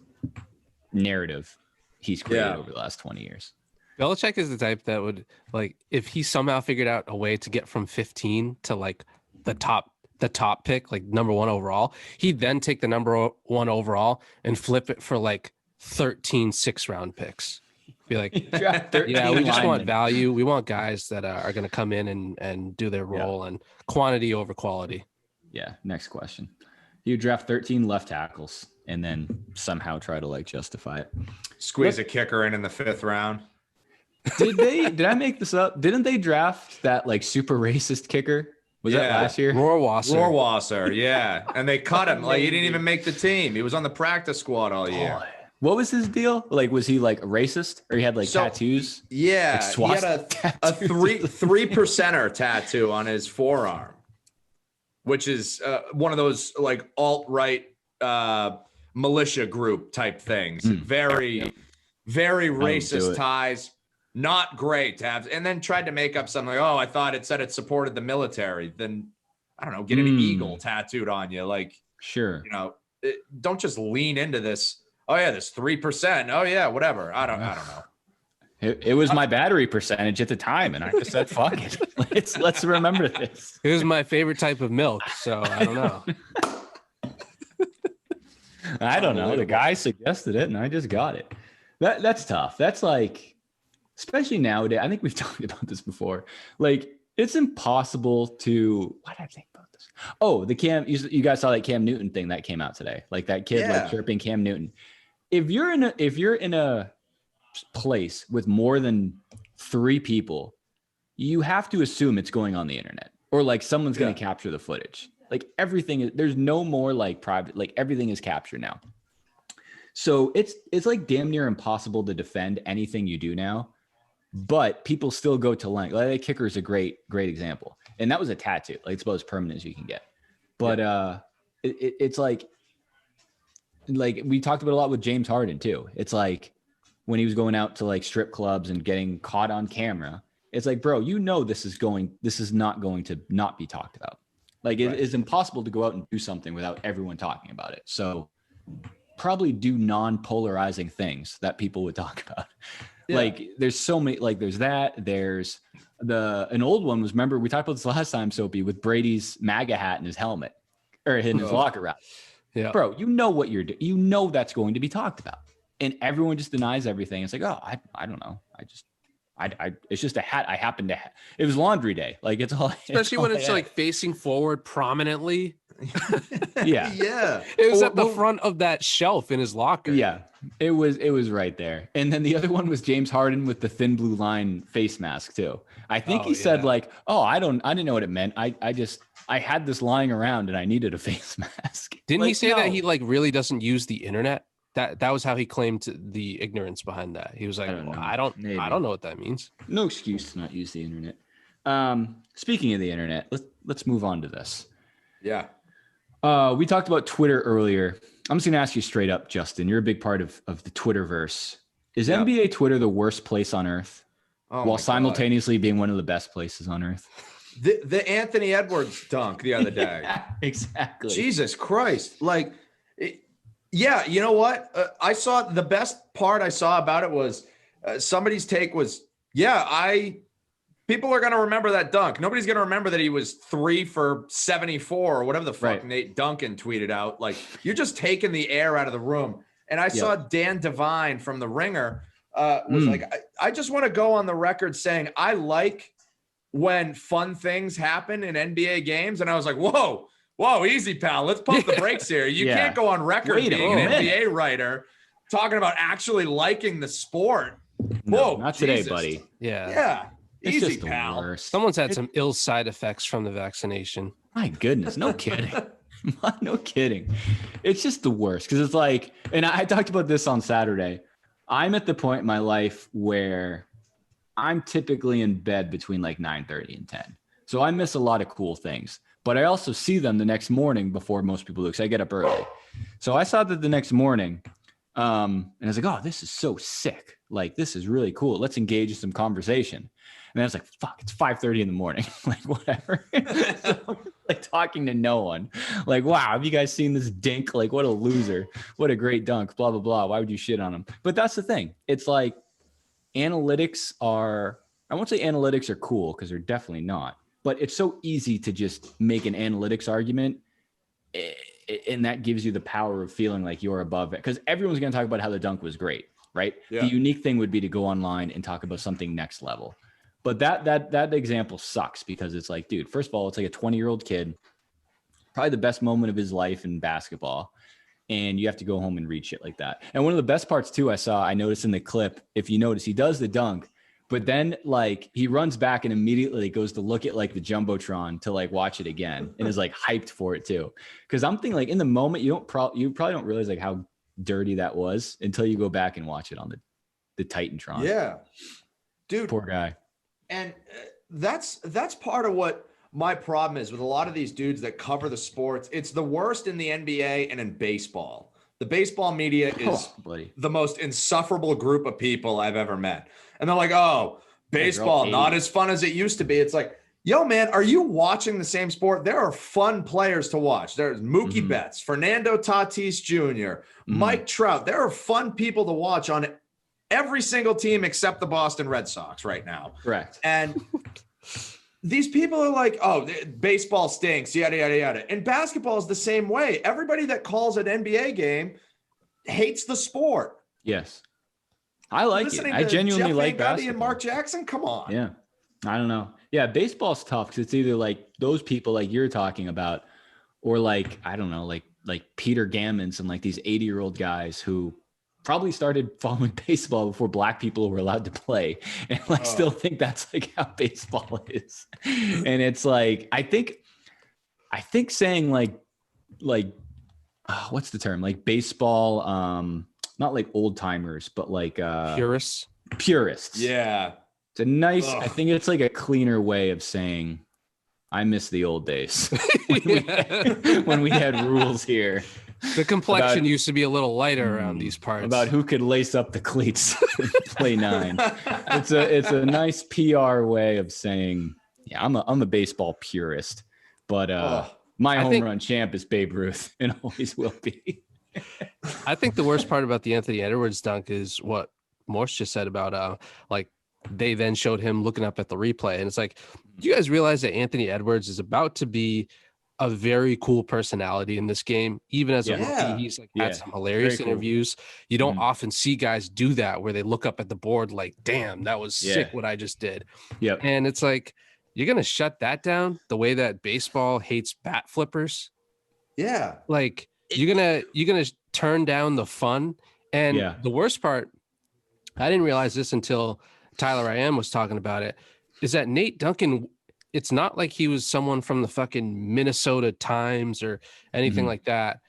narrative he's created over the last 20 years.
Belichick is the type that would, like, if he somehow figured out a way to get from 15 to like the top pick, like number 1 overall, he'd then take the number 1 overall and flip it for like 13 6-round picks. Be like, yeah, we just want value. We want guys that are going to come in and do their role, and quantity over quality.
Yeah. Next question. You draft 13 left tackles and then somehow try to like justify it.
Squeeze a kicker in the 5th round.
Did I make this up? Didn't they draft that like super racist kicker Was that last year?
Rohrwasser.
Yeah. And they cut him. Like, he didn't even make the team. He was on the practice squad all year.
Oh, what was his deal? Like, was he like a racist, or he had like tattoos?
Yeah. He had a three percenter tattoo on his forearm, which is one of those like alt-right militia group type things. Very racist ties. Not great to have, and then tried to make up something like, oh, I thought it said it supported the military. Then, I don't know, get an eagle tattooed on you. Like,
sure.
Don't just lean into this. Oh yeah, this 3%. Oh yeah, whatever. I don't know.
It was my battery percentage at the time, and I just said, fuck it. Let's remember this.
It was my favorite type of milk, so I don't know.
I don't know. The guy suggested it, and I just got it. That's tough. That's like, especially nowadays, I think we've talked about this before. Like, it's impossible to. What did I think about this? Oh, the Cam. You guys saw that Cam Newton thing that came out today. Like that kid like chirping Cam Newton. If you're in a place with more than 3 people, you have to assume it's going on the internet, or like someone's going to capture the footage. Like everything is. There's no more like private. Like everything is captured now. So it's like damn near impossible to defend anything you do now. But people still go to length. Like, that kicker is a great example. And that was a tattoo. Like, it's about as permanent as you can get. But it's like we talked about a lot with James Harden too. It's like when he was going out to like strip clubs and getting caught on camera. It's like, bro, this is not going to not be talked about. Like, it is impossible to go out and do something without everyone talking about it. So probably do non-polarizing things that people would talk about. Yeah. Like, there's so many, like there's an old one was, remember we talked about this last time, Soapy, with Brady's MAGA hat and his helmet, or in his locker rack. Yeah, bro, what you're doing. That's going to be talked about, and everyone just denies everything. It's like, oh, I don't know. It's just a hat. I happened to it was laundry day. Like, it's all,
especially when it's like facing forward prominently.
Yeah.
It was at the front of that shelf in his locker.
Yeah, it was right there. And then the other one was James Harden with the thin blue line face mask too. I think he said like, oh, I didn't know what it meant. I had this lying around and I needed a face mask.
Didn't he say that he like really doesn't use the internet? That was how he claimed the ignorance behind that. He was like, I don't know what that means.
No excuse to not use the internet. Speaking of the internet, let's move on to this.
Yeah.
We talked about Twitter earlier. I'm just going to ask you straight up, Justin. You're a big part of the Twitterverse. Is NBA Twitter the worst place on earth, while simultaneously being one of the best places on earth?
The Anthony Edwards dunk the other day.
Yeah, exactly.
Jesus Christ. Like, yeah, you know what? I saw the best part I saw about it was somebody's take was, people are going to remember that dunk. Nobody's going to remember that he was 3 for 74 or whatever the fuck Nate Duncan tweeted out. Like, you're just taking the air out of the room. And I saw Dan Devine from The Ringer was like, I just want to go on the record saying I like when fun things happen in NBA games. And I was like, whoa, easy, pal. Let's pump the brakes here. You can't go on record being an NBA writer talking about actually liking the sport.
No, not today, buddy.
Yeah.
It's
easy,
just the
pal.
worst.
Someone's had some ill side effects from the vaccination.
My goodness, no kidding. No kidding. It's just the worst because it's like, and I talked about this on Saturday. I'm at the point in my life where I'm typically in bed between like 9:30 and 10. So I miss a lot of cool things, but I also see them the next morning before most people do because I get up early. So I saw that the next morning and I was like, oh, this is so sick. Like, this is really cool. Let's engage in some conversation. And then I was like, fuck, it's 5:30 in the morning. Like, whatever. So, like, talking to no one. Like, wow, have you guys seen this dink? Like, what a loser. What a great dunk. Blah, blah, blah. Why would you shit on him? But that's the thing. It's like analytics are, I won't say analytics are cool because they're definitely not. But it's so easy to just make an analytics argument. And that gives you the power of feeling like you're above it. Because everyone's going to talk about how the dunk was great, right? Yeah. The unique thing would be to go online and talk about something next level. But that example sucks because it's like, dude, first of all, it's like a 20-year-old kid, probably the best moment of his life in basketball. And you have to go home and read shit like that. And one of the best parts too, I noticed in the clip, if you notice, he does the dunk, But then like he runs back and immediately goes to look at like the Jumbotron to like watch it again and is like hyped for it too. Cause I'm thinking like in the moment, you probably don't realize like how dirty that was until you go back and watch it on the Titantron.
Yeah. Dude.
Poor guy.
And that's part of what my problem is with a lot of these dudes that cover the sports. It's the worst in the NBA and in baseball. The baseball media is the most insufferable group of people I've ever met. And they're like, oh, baseball, not as fun as it used to be. It's like, yo, man, are you watching the same sport? There are fun players to watch. There's Mookie Betts, Fernando Tatis Jr., Mike Trout. There are fun people to watch on every single team except the Boston Red Sox right now.
Correct.
And these people are like, oh, baseball stinks, yada, yada, yada. And basketball is the same way. Everybody that calls an NBA game hates the sport.
Yes. I like it. I genuinely
Jeff
like
Van Gundy
basketball.
and Mark Jackson, come on.
Yeah. I don't know. Yeah, baseball's tough because it's either like those people like you're talking about or like, I don't know, like Peter Gammons and like these 80-year-old guys who probably started following baseball before black people were allowed to play and like still think that's like how baseball is. And it's like, I think saying like what's the term? Like baseball, not like old timers, but like
purists.
Yeah.
It's a nice, I think it's like a cleaner way of saying I miss the old days when we had rules here.
The complexion used to be a little lighter around these parts.
About who could lace up the cleats and play 9. It's a nice PR way of saying, yeah, I'm a baseball purist, but my home run champ is Babe Ruth and always will be.
I think the worst part about the Anthony Edwards dunk is what Morse just said about like they then showed him looking up at the replay, and it's like, do you guys realize that Anthony Edwards is about to be a very cool personality in this game? Even as a rookie, he's like had some hilarious interviews. You don't often see guys do that where they look up at the board like, damn, that was sick what I just did.
Yep.
And it's like, you're gonna shut that down the way that baseball hates bat flippers.
Yeah.
Like you're gonna turn down the fun. And the worst part, I didn't realize this until Tyler I Am was talking about it, is that Nate Duncan, it's not like he was someone from the fucking Minnesota Times or anything like that.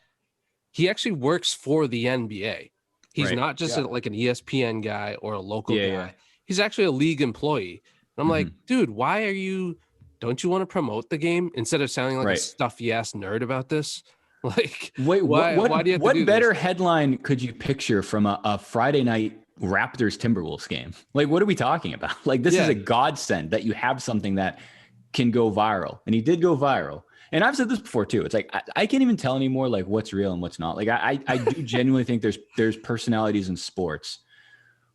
He actually works for the NBA. He's not just like an ESPN guy or a local guy. Yeah. He's actually a league employee. And I'm like, dude, don't you want to promote the game instead of sounding like a stuffy ass nerd about this? Like,
wait, why do you have to do better
this?
Headline could you picture from a Friday night Raptors Timberwolves game? Like, what are we talking about? Like, this is a godsend that you have something that can go viral. And he did go viral. And I've said this before too. It's like, I can't even tell anymore, like what's real and what's not. Like I do genuinely think there's personalities in sports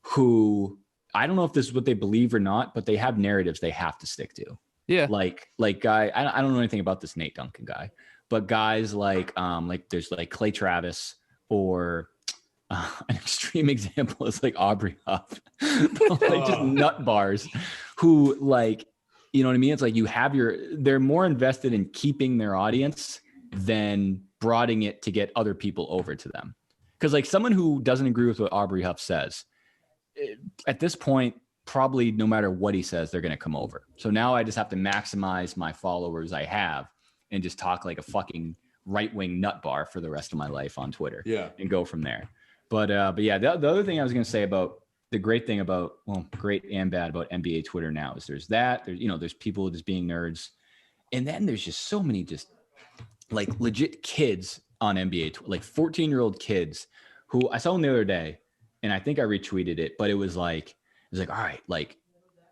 who, I don't know if this is what they believe or not, but they have narratives they have to stick to.
Yeah.
Like guy, I don't know anything about this Nate Duncan guy, but guys like there's like Clay Travis, or an extreme example is like Aubrey Huff, like just nut bars who, like, you know what I mean? It's like they're more invested in keeping their audience than broadening it to get other people over to them. Because like someone who doesn't agree with what Aubrey Huff says, at this point, probably no matter what he says, they're going to come over. So now I just have to maximize my followers I have and just talk like a fucking right-wing nut bar for the rest of my life on Twitter. Yeah. And go from there. But yeah, the other thing I was going to say about the great thing about, well, great and bad about NBA Twitter now is there's people just being nerds. And then there's just so many just like legit kids on NBA, like 14-year-old kids who I saw them the other day, and I think I retweeted it, but it was like, all right, like,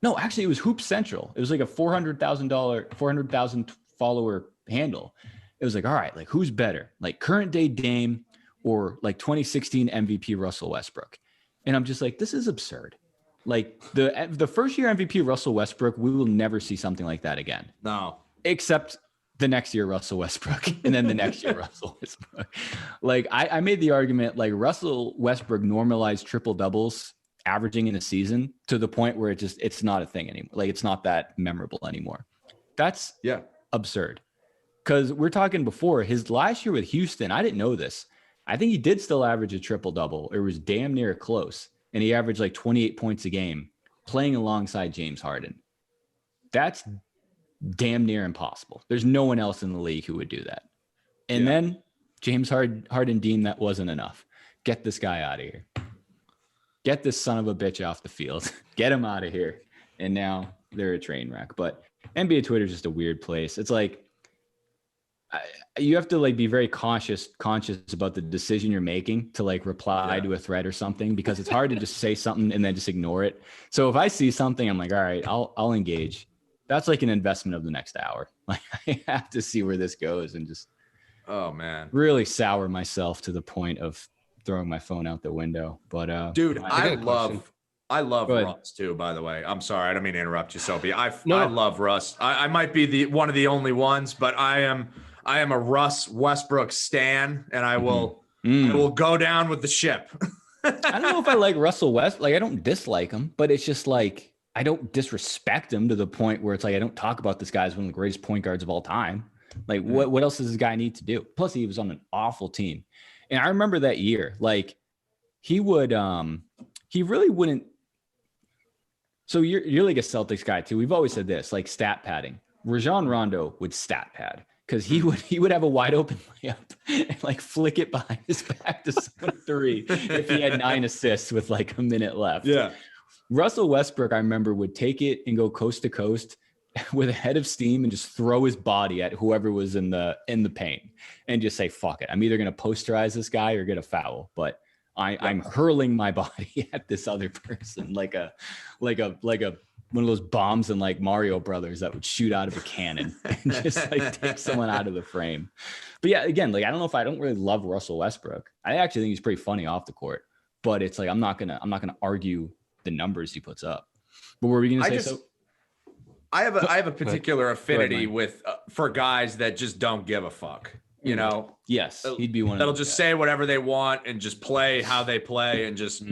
no, actually it was Hoop Central. It was like a $400,000 follower handle. It was like, all right, like who's better, like current day Dame or like 2016 MVP Russell Westbrook? And I'm just like, this is absurd. Like the first year MVP Russell Westbrook, we will never see something like that again.
No.
Except the next year Russell Westbrook, and then the next year Russell Westbrook. Like I made the argument, like Russell Westbrook normalized triple doubles averaging in a season to the point where it's not a thing anymore. Like it's not that memorable anymore. That's absurd. Because we're talking before his last year with Houston, I didn't know this. I think he did still average a triple double. It was damn near close. And he averaged like 28 points a game playing alongside James Harden. That's damn near impossible. There's no one else in the league who would do that. And then James Harden deemed that wasn't enough. Get this guy out of here. Get this son of a bitch off the field. Get him out of here. And now they're a train wreck. But NBA Twitter is just a weird place. It's like you have to like be very conscious about the decision you're making to like reply to a thread or something, because it's hard to just say something and then just ignore it. So if I see something, I'm like, all right, I'll engage. That's like an investment of the next hour. Like I have to see where this goes and just really sour myself to the point of throwing my phone out the window. But
dude, I love Russ too, by the way. I'm sorry, I don't mean to interrupt you, Soapy. I love Russ. I might be one of the only ones, but I am a Russ Westbrook stan, and I will go down with the ship.
I don't know if I like Russell West. Like I don't dislike him, but it's just like I don't disrespect him to the point where it's like I don't talk about this guy as one of the greatest point guards of all time. Like what else does this guy need to do? Plus he was on an awful team. And I remember that year, like he really wouldn't. So you're like a Celtics guy too. We've always said this, like stat padding. Rajon Rondo would stat pad because he would have a wide open layup and like flick it behind his back to someone three if he had 9 assists with like a minute left.
Yeah.
Russell Westbrook, I remember, would take it and go coast to coast with a head of steam and just throw his body at whoever was in the paint and just say, fuck it. I'm either going to posterize this guy or get a foul, but I'm hurling my body at this other person like a one of those bombs in like Mario Brothers that would shoot out of a cannon and just like take someone out of the frame. But yeah, again, like I don't really love Russell Westbrook. I actually think he's pretty funny off the court, but it's like I'm not gonna argue the numbers he puts up. But what were we gonna say?
I have a particular affinity with for guys that just don't give a fuck. You know,
yes, he'd be one
that'll
of
just say whatever they want and just play how they play and just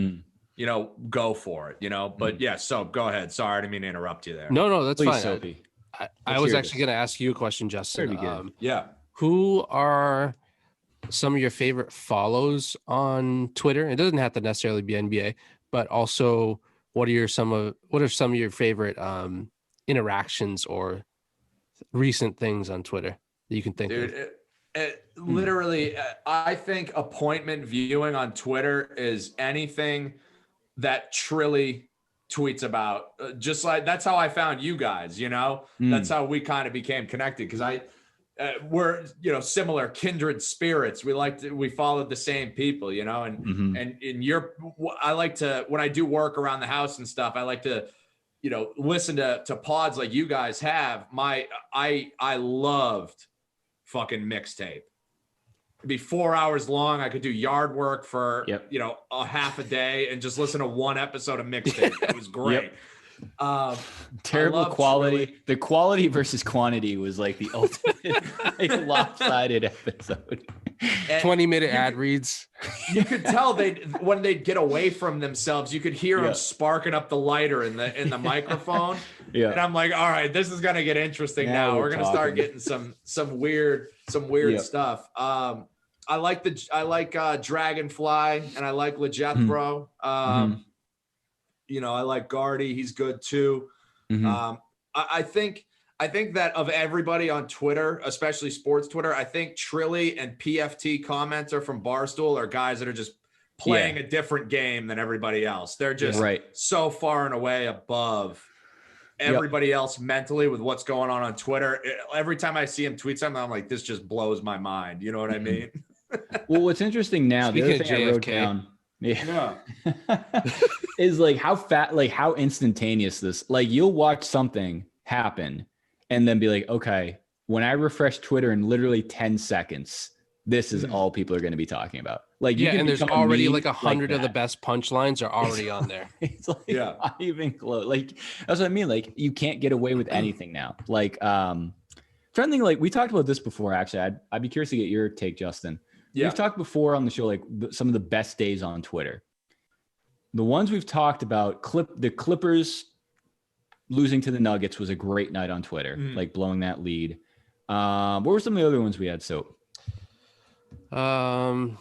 you know, go for it. You know, but so go ahead. Sorry, I didn't mean to interrupt you there.
No, that's
Please,
fine.
Sophie.
I was actually going to ask you a question, Justin.
Yeah.
Who are some of your favorite follows on Twitter? It doesn't have to necessarily be NBA, but also what are some of your favorite interactions or recent things on Twitter that you can think of?
Literally, I think appointment viewing on Twitter is anything that Trilly tweets about. Just like that's how I found you guys, you know, that's how we kind of became connected. Cause we're, you know, similar kindred spirits. We followed the same people, you know, and I like to, when I do work around the house and stuff, I like to, you know, listen to pods like you guys have. I loved fucking mixtape. It'd be 4 hours long. I could do yard work for you know, a half a day and just listen to one episode of mixtape. It was great.
Terrible quality. Trilly. The quality versus quantity was like the ultimate like, lopsided episode.
20-minute ad reads.
You could tell when they'd get away from themselves, you could hear them sparking up the lighter in the microphone. And I'm like, all right, this is gonna get interesting now. We're gonna start getting some weird stuff. I like Dragonfly and I like LeJethro. You know, I like Gardy. He's good too. I think that of everybody on Twitter, especially sports Twitter, I think Trilly and PFT commenter from Barstool are guys that are just playing a different game than everybody else. They're just so far and away above everybody else mentally with what's going on Twitter. Every time I see him tweet something, I'm like, this just blows my mind. You know what I mean?
Well, what's interesting now, the other thing I wrote down is like how instantaneous this, like you'll watch something happen and then be like, okay, when I refresh Twitter in literally 10 seconds, this is all people are going to be talking about. Like,
and there's already like 100 of the best punchlines are already on there.
It's like not even close. Like, that's what I mean. Like, you can't get away with anything now. Like, trying to think, like, we talked about this before, actually. I'd be curious to get your take, Justin. We've talked before on the show, like some of the best days on Twitter. The ones we've talked about, the Clippers losing to the Nuggets was a great night on Twitter, like blowing that lead. What were some of the other ones we had? So,
damn.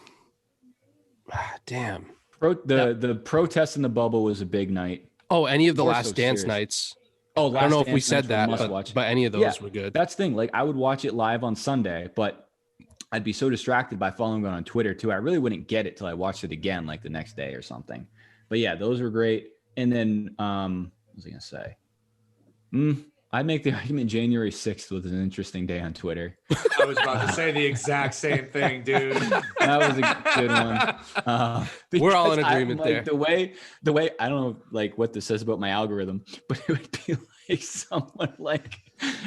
The protest in the bubble was a big night.
Oh, any of the
More
Last
so
Dance
serious.
nights.
Oh,
I don't know if we
Dance
said
nights were
that,
must-watch.
but any of those were good.
That's the thing. Like, I would watch it live on Sunday, but I'd be so distracted by following it on Twitter too. I really wouldn't get it till I watched it again, like the next day or something. But yeah, those were great. And then, what was I gonna say? I'd make the argument January 6th was an interesting day on Twitter.
I was about to say the exact same thing, dude.
That was a good one.
We're all in agreement
like,
there.
The way I don't know like what this says about my algorithm, but it would be like someone like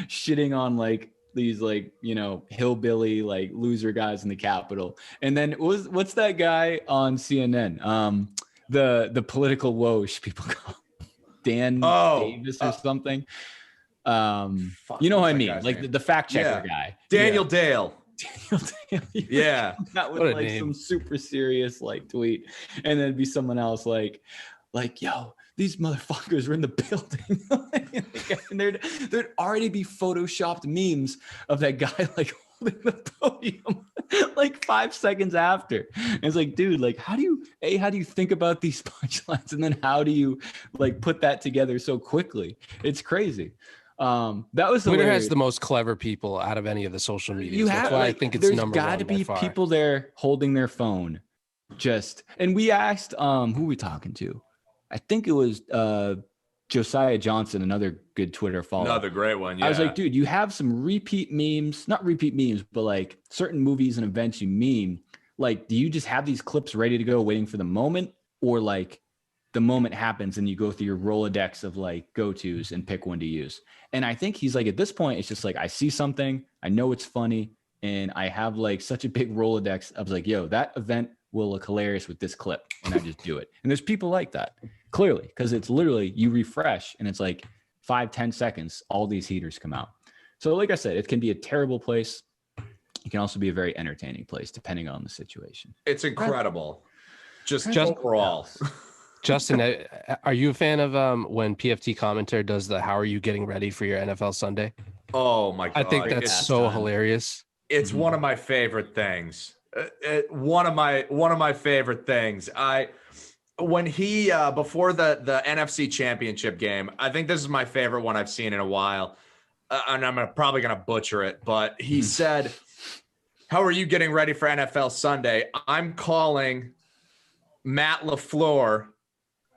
shitting on like these like, you know, hillbilly like loser guys in the Capitol. And then what's that guy on CNN? The political Woj people call him. Dan Davis or something. You know what I mean? Like the fact checker guy.
Daniel Dale.
Daniel Dale.
Yeah.
That was like some super serious like tweet. And then it'd be someone else like, yo, these motherfuckers are in the building. And there'd already be photoshopped memes of that guy like holding the podium like 5 seconds after. And it's like, dude, like how do you think about these punchlines? And then how do you like put that together so quickly? It's crazy. That was
Twitter has the most clever people out of any of the social media. That's why I think it's number one.
There's got to be people there holding their phone. And we asked who we talking to. I think it was Josiah Johnson, another good Twitter follower.
Another great one. Yeah.
I was like, dude, you have some repeat memes, not repeat memes, but like certain movies and events you meme. Like, do you just have these clips ready to go waiting for the moment, or like the moment happens and you go through your Rolodex of like go-tos and pick one to use? And I think he's like, at this point, it's just like, I see something, I know it's funny, and I have like such a big Rolodex. I was like, yo, that event will look hilarious with this clip. And I just do it. And there's people like that, clearly, because it's literally you refresh and it's like 5-10 seconds, all these heaters come out. So like I said, it can be a terrible place. It can also be a very entertaining place, depending on the situation.
It's incredible. Just overall.
Justin, are you a fan of when PFT commentator does the "How are you getting ready for your NFL Sunday"?
Oh my god!
I think that's so hilarious.
It's one of my favorite things. One of my favorite things. When he before the NFC Championship game, I think this is my favorite one I've seen in a while, and I'm probably gonna butcher it, but he said, "How are you getting ready for NFL Sunday? I'm calling Matt LaFleur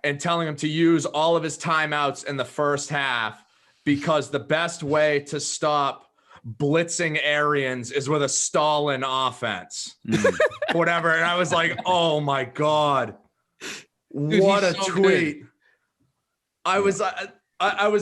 and telling him to use all of his timeouts in the first half because the best way to stop blitzing Arians is with a Stalin offense." Whatever. And I was like, oh my God. Dude, what a tweet. Good. I was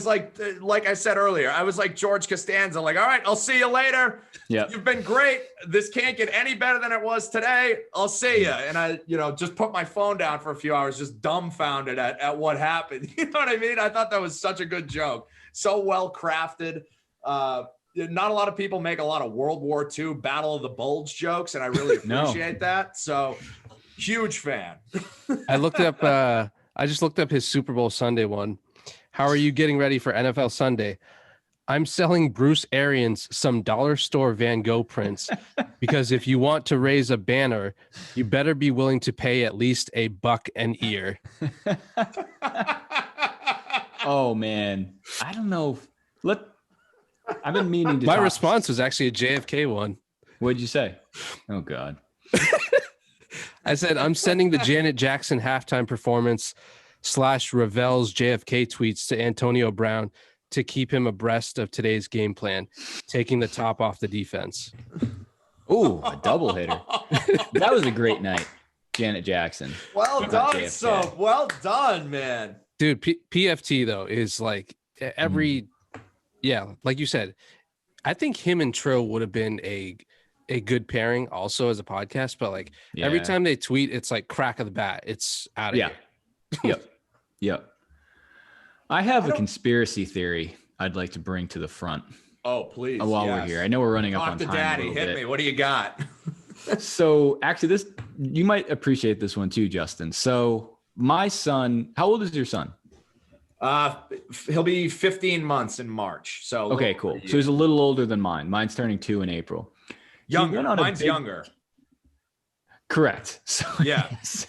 like I said earlier, I was like George Costanza, like, all right, I'll see you later. Yeah, you've been great. This can't get any better than it was today. I'll see you. And I, just put my phone down for a few hours, just dumbfounded at what happened. You know what I mean? I thought that was such a good joke. So well crafted. Not a lot of people make a lot of World War II Battle of the Bulge jokes, and I really appreciate that. So huge fan.
I just looked up his Super Bowl Sunday one. How are you getting ready for NFL Sunday? I'm selling Bruce Arians some dollar store Van Gogh prints because if you want to raise a banner, you better be willing to pay at least $1 an ear.
Oh man, I don't know. I've been meaning to.
My response was actually a JFK one.
What'd you say? Oh God.
I said, I'm sending the Janet Jackson halftime performance / Ravel's JFK tweets to Antonio Brown to keep him abreast of today's game plan, taking the top off the defense.
Ooh, a double hitter. That was a great night, Janet Jackson.
Well done, so well done, man.
Dude, PFT though is like every, like you said, I think him and Trill would have been a good pairing also as a podcast, but like every time they tweet, it's like crack of the bat. It's out of here.
Yep. I have a conspiracy theory I'd like to bring to the front.
Oh, please.
While we're here. I know we're running up on time.
Daddy, hit me. What do you got?
So actually you might appreciate this one too, Justin. So my son, how old is your son?
He'll be 15 months in March. So
okay, cool. So he's a little older than mine. Mine's turning 2 in April.
Younger. Mine's younger.
Correct. So
Yeah.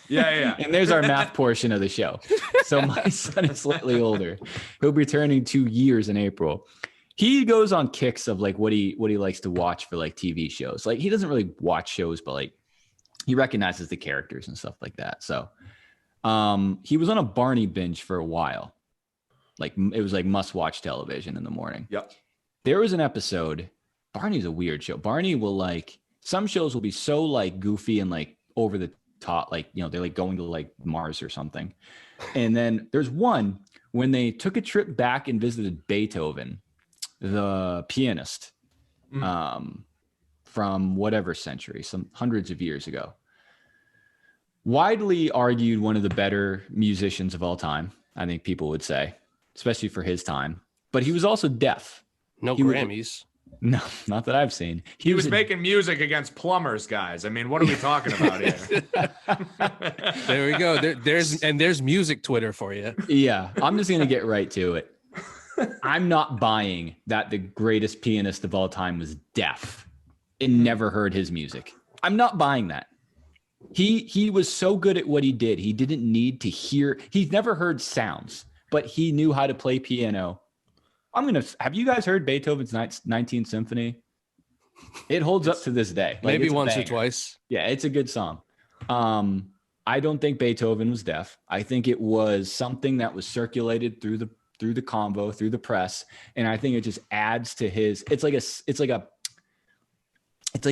Yeah.
And there's our math portion of the show. So my son is slightly older. He'll be turning 2 years in April. He goes on kicks of like what he likes to watch for like TV shows. Like he doesn't really watch shows, but like he recognizes the characters and stuff like that. So he was on a Barney binge for a while. Like it was like must watch television in the morning.
Yep.
There was an episode. Barney's a weird show. Barney will like, some shows will be so like goofy and like over the top, like, you know, they're like going to like Mars or something. And then there's one when they took a trip back and visited Beethoven, the pianist, from whatever century, some hundreds of years ago. Widely argued one of the better musicians of all time, I think people would say, especially for his time. But he was also deaf.
No Grammys.
No, not that I've seen.
He was making music against plumbers, guys. I mean, what are we talking about here?
There we go. There's music Twitter for you.
Yeah, I'm just going to get right to it. I'm not buying that the greatest pianist of all time was deaf and never heard his music. I'm not buying that. He was so good at what he did. He didn't need to hear. He's never heard sounds, but he knew how to play piano. Have you guys heard Beethoven's 19th Symphony? It holds up to this day. Like,
maybe once or twice.
Yeah, it's a good song. I don't think Beethoven was deaf. I think it was something that was circulated through the convo, through the press, and I think it just adds to his. It's like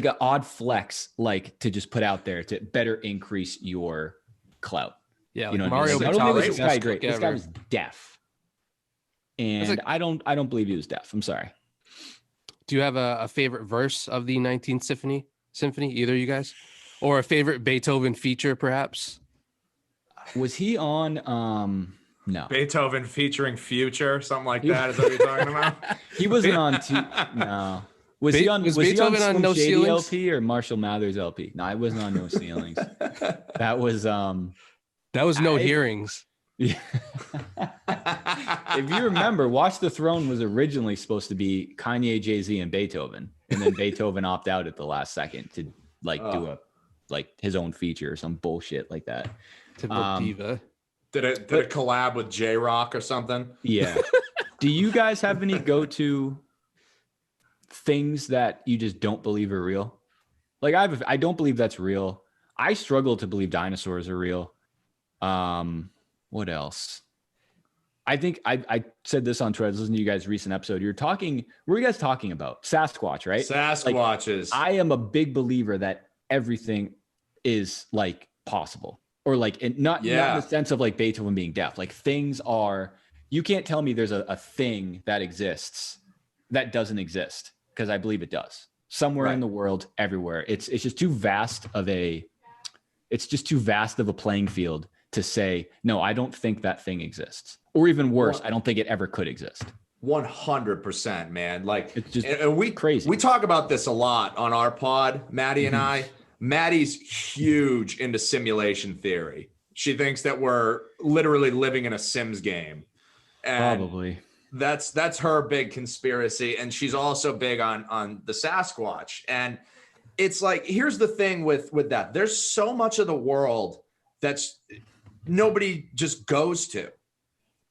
an odd flex, like to just put out there to better increase your clout.
Yeah,
you know,
Mario.
I don't think this guy great. This guy was deaf. And I don't believe he was deaf. I'm sorry.
Do you have a favorite verse of the 19th Symphony, either of you guys? Or a favorite Beethoven feature, perhaps?
Was he on no.
Beethoven featuring Future, something like that? Is that what you're talking about?
He wasn't on no. Was Beethoven
on No
Shady
Ceilings
LP or Marshall Mathers LP? No, I wasn't on No Ceilings. That was
No Hearings.
Yeah. If you remember, Watch the Throne was originally supposed to be Kanye, Jay-Z, and Beethoven, and then Beethoven opted out at the last second to do a his own feature or some bullshit like that.
Typical diva.
Did it collab with J-Rock or something?
Yeah. Do you guys have any go-to things that you just don't believe are real? Like I don't believe that's real. I struggle to believe dinosaurs are real. What else? I think I said this on Twitter. Listen to you guys' recent episode. What were you guys talking about? Sasquatch, right?
Sasquatches.
Like, I am a big believer that everything is like possible, or like not in the sense of like Beethoven being deaf. Like things are. You can't tell me there's a thing that exists that doesn't exist, because I believe it does somewhere in the world, everywhere. It's just too vast of a playing field to say, no, I don't think that thing exists. Or even worse, I don't think it ever could exist.
100%, man. Like
it's just
crazy. We talk about this a lot on our pod, Maddie and I. Maddie's huge into simulation theory. She thinks that we're literally living in a Sims game. And
probably.
That's her big conspiracy. And she's also big on the Sasquatch. And it's like, here's the thing with that. There's so much of the world that's nobody just goes to.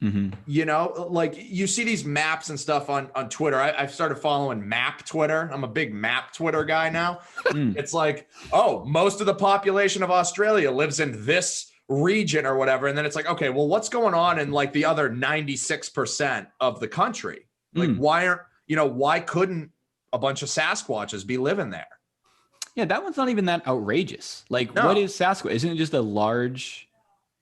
Mm-hmm.
You know, like you see these maps and stuff on Twitter. I've started following map Twitter. I'm a big map Twitter guy now. It's like, oh, most of the population of Australia lives in this region or whatever. And then it's like, okay, well, what's going on in like the other 96% of the country? Like, why couldn't a bunch of Sasquatches be living there?
Yeah, that one's not even that outrageous. Like, what is Sasquatch? Isn't it just a large...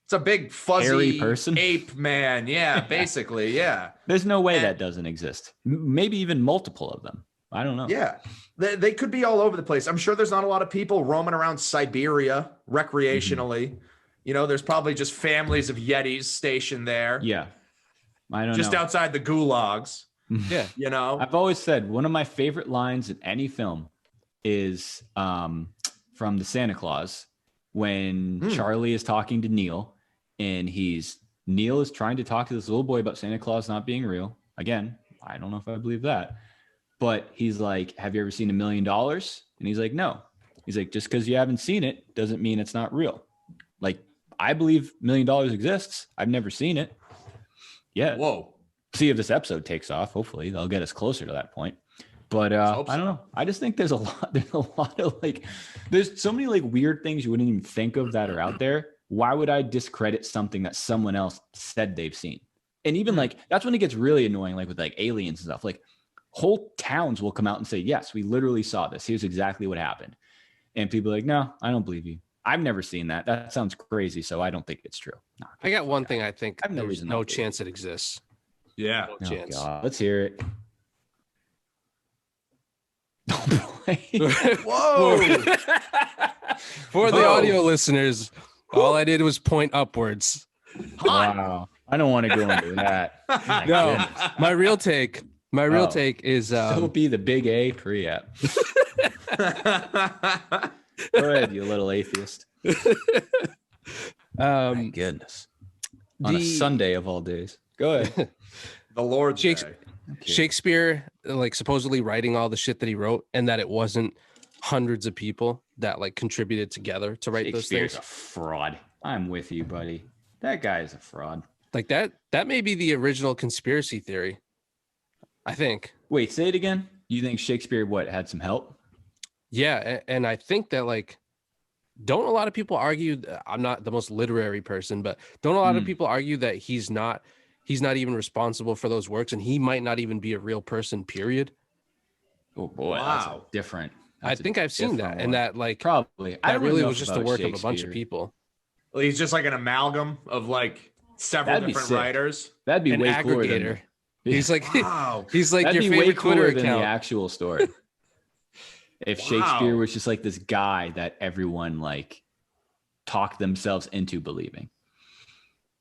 It's a big fuzzy
person?
Ape man. Yeah, basically. Yeah.
There's no way that doesn't exist. Maybe even multiple of them. I don't know.
Yeah. They could be all over the place. I'm sure there's not a lot of people roaming around Siberia recreationally. Mm-hmm. You know, there's probably just families of Yetis stationed there.
Yeah. I don't know.
Just outside the gulags.
Yeah.
You know,
I've always said one of my favorite lines in any film is from the Santa Claus when Charlie is talking to Neil. And Neil is trying to talk to this little boy about Santa Claus not being real. Again, I don't know if I believe that. But he's like, have you ever seen $1 million? And he's like, no. He's like, just because you haven't seen it doesn't mean it's not real. Like, I believe $1 million exists. I've never seen it. Yeah.
Whoa.
See if this episode takes off. Hopefully they'll get us closer to that point. But I don't know. I just think there's a lot of like, there's so many like weird things you wouldn't even think of that are out there. Why would I discredit something that someone else said they've seen? And even like, that's when it gets really annoying, like with like aliens and stuff. Like whole towns will come out and say, yes, we literally saw this. Here's exactly what happened. And people are like, no, I don't believe you. I've never seen that. That sounds crazy. So I don't think it's true. No,
I got one thing I think
I have no
there's no chance it exists.
Yeah.
No chance.
God. Let's hear it.
Whoa.
For the audio listeners, all I did was point upwards.
Wow. I don't want to go into that.
No, my real take is
Still be the big A pre-app. Go ahead, you little atheist. My goodness. On a Sunday of all days. Go ahead.
The Lord's Day.
Shakespeare, like supposedly writing all the shit that he wrote, and that it wasn't hundreds of people that like contributed together to write those things.
Shakespeare's a fraud. I'm with you, buddy. That guy is a fraud.
Like that may be the original conspiracy theory, I think.
Wait, say it again. You think Shakespeare had some help?
Yeah, and I think that like, don't a lot of people argue? I'm not the most literary person, but don't a lot of people argue that he's not even responsible for those works, and he might not even be a real person, period?
Oh boy, wow. That's different.
I think I've seen that, and that like
probably
that really was just the work of a bunch of people.
Well, he's just like an amalgam of like several different writers.
That'd be
an
way
aggregator.
Cooler than,
he's like,
wow.
He's like
that'd
your
be
favorite
way cooler
Twitter
than
account.
the actual story. If Shakespeare was just like this guy that everyone like talked themselves into believing.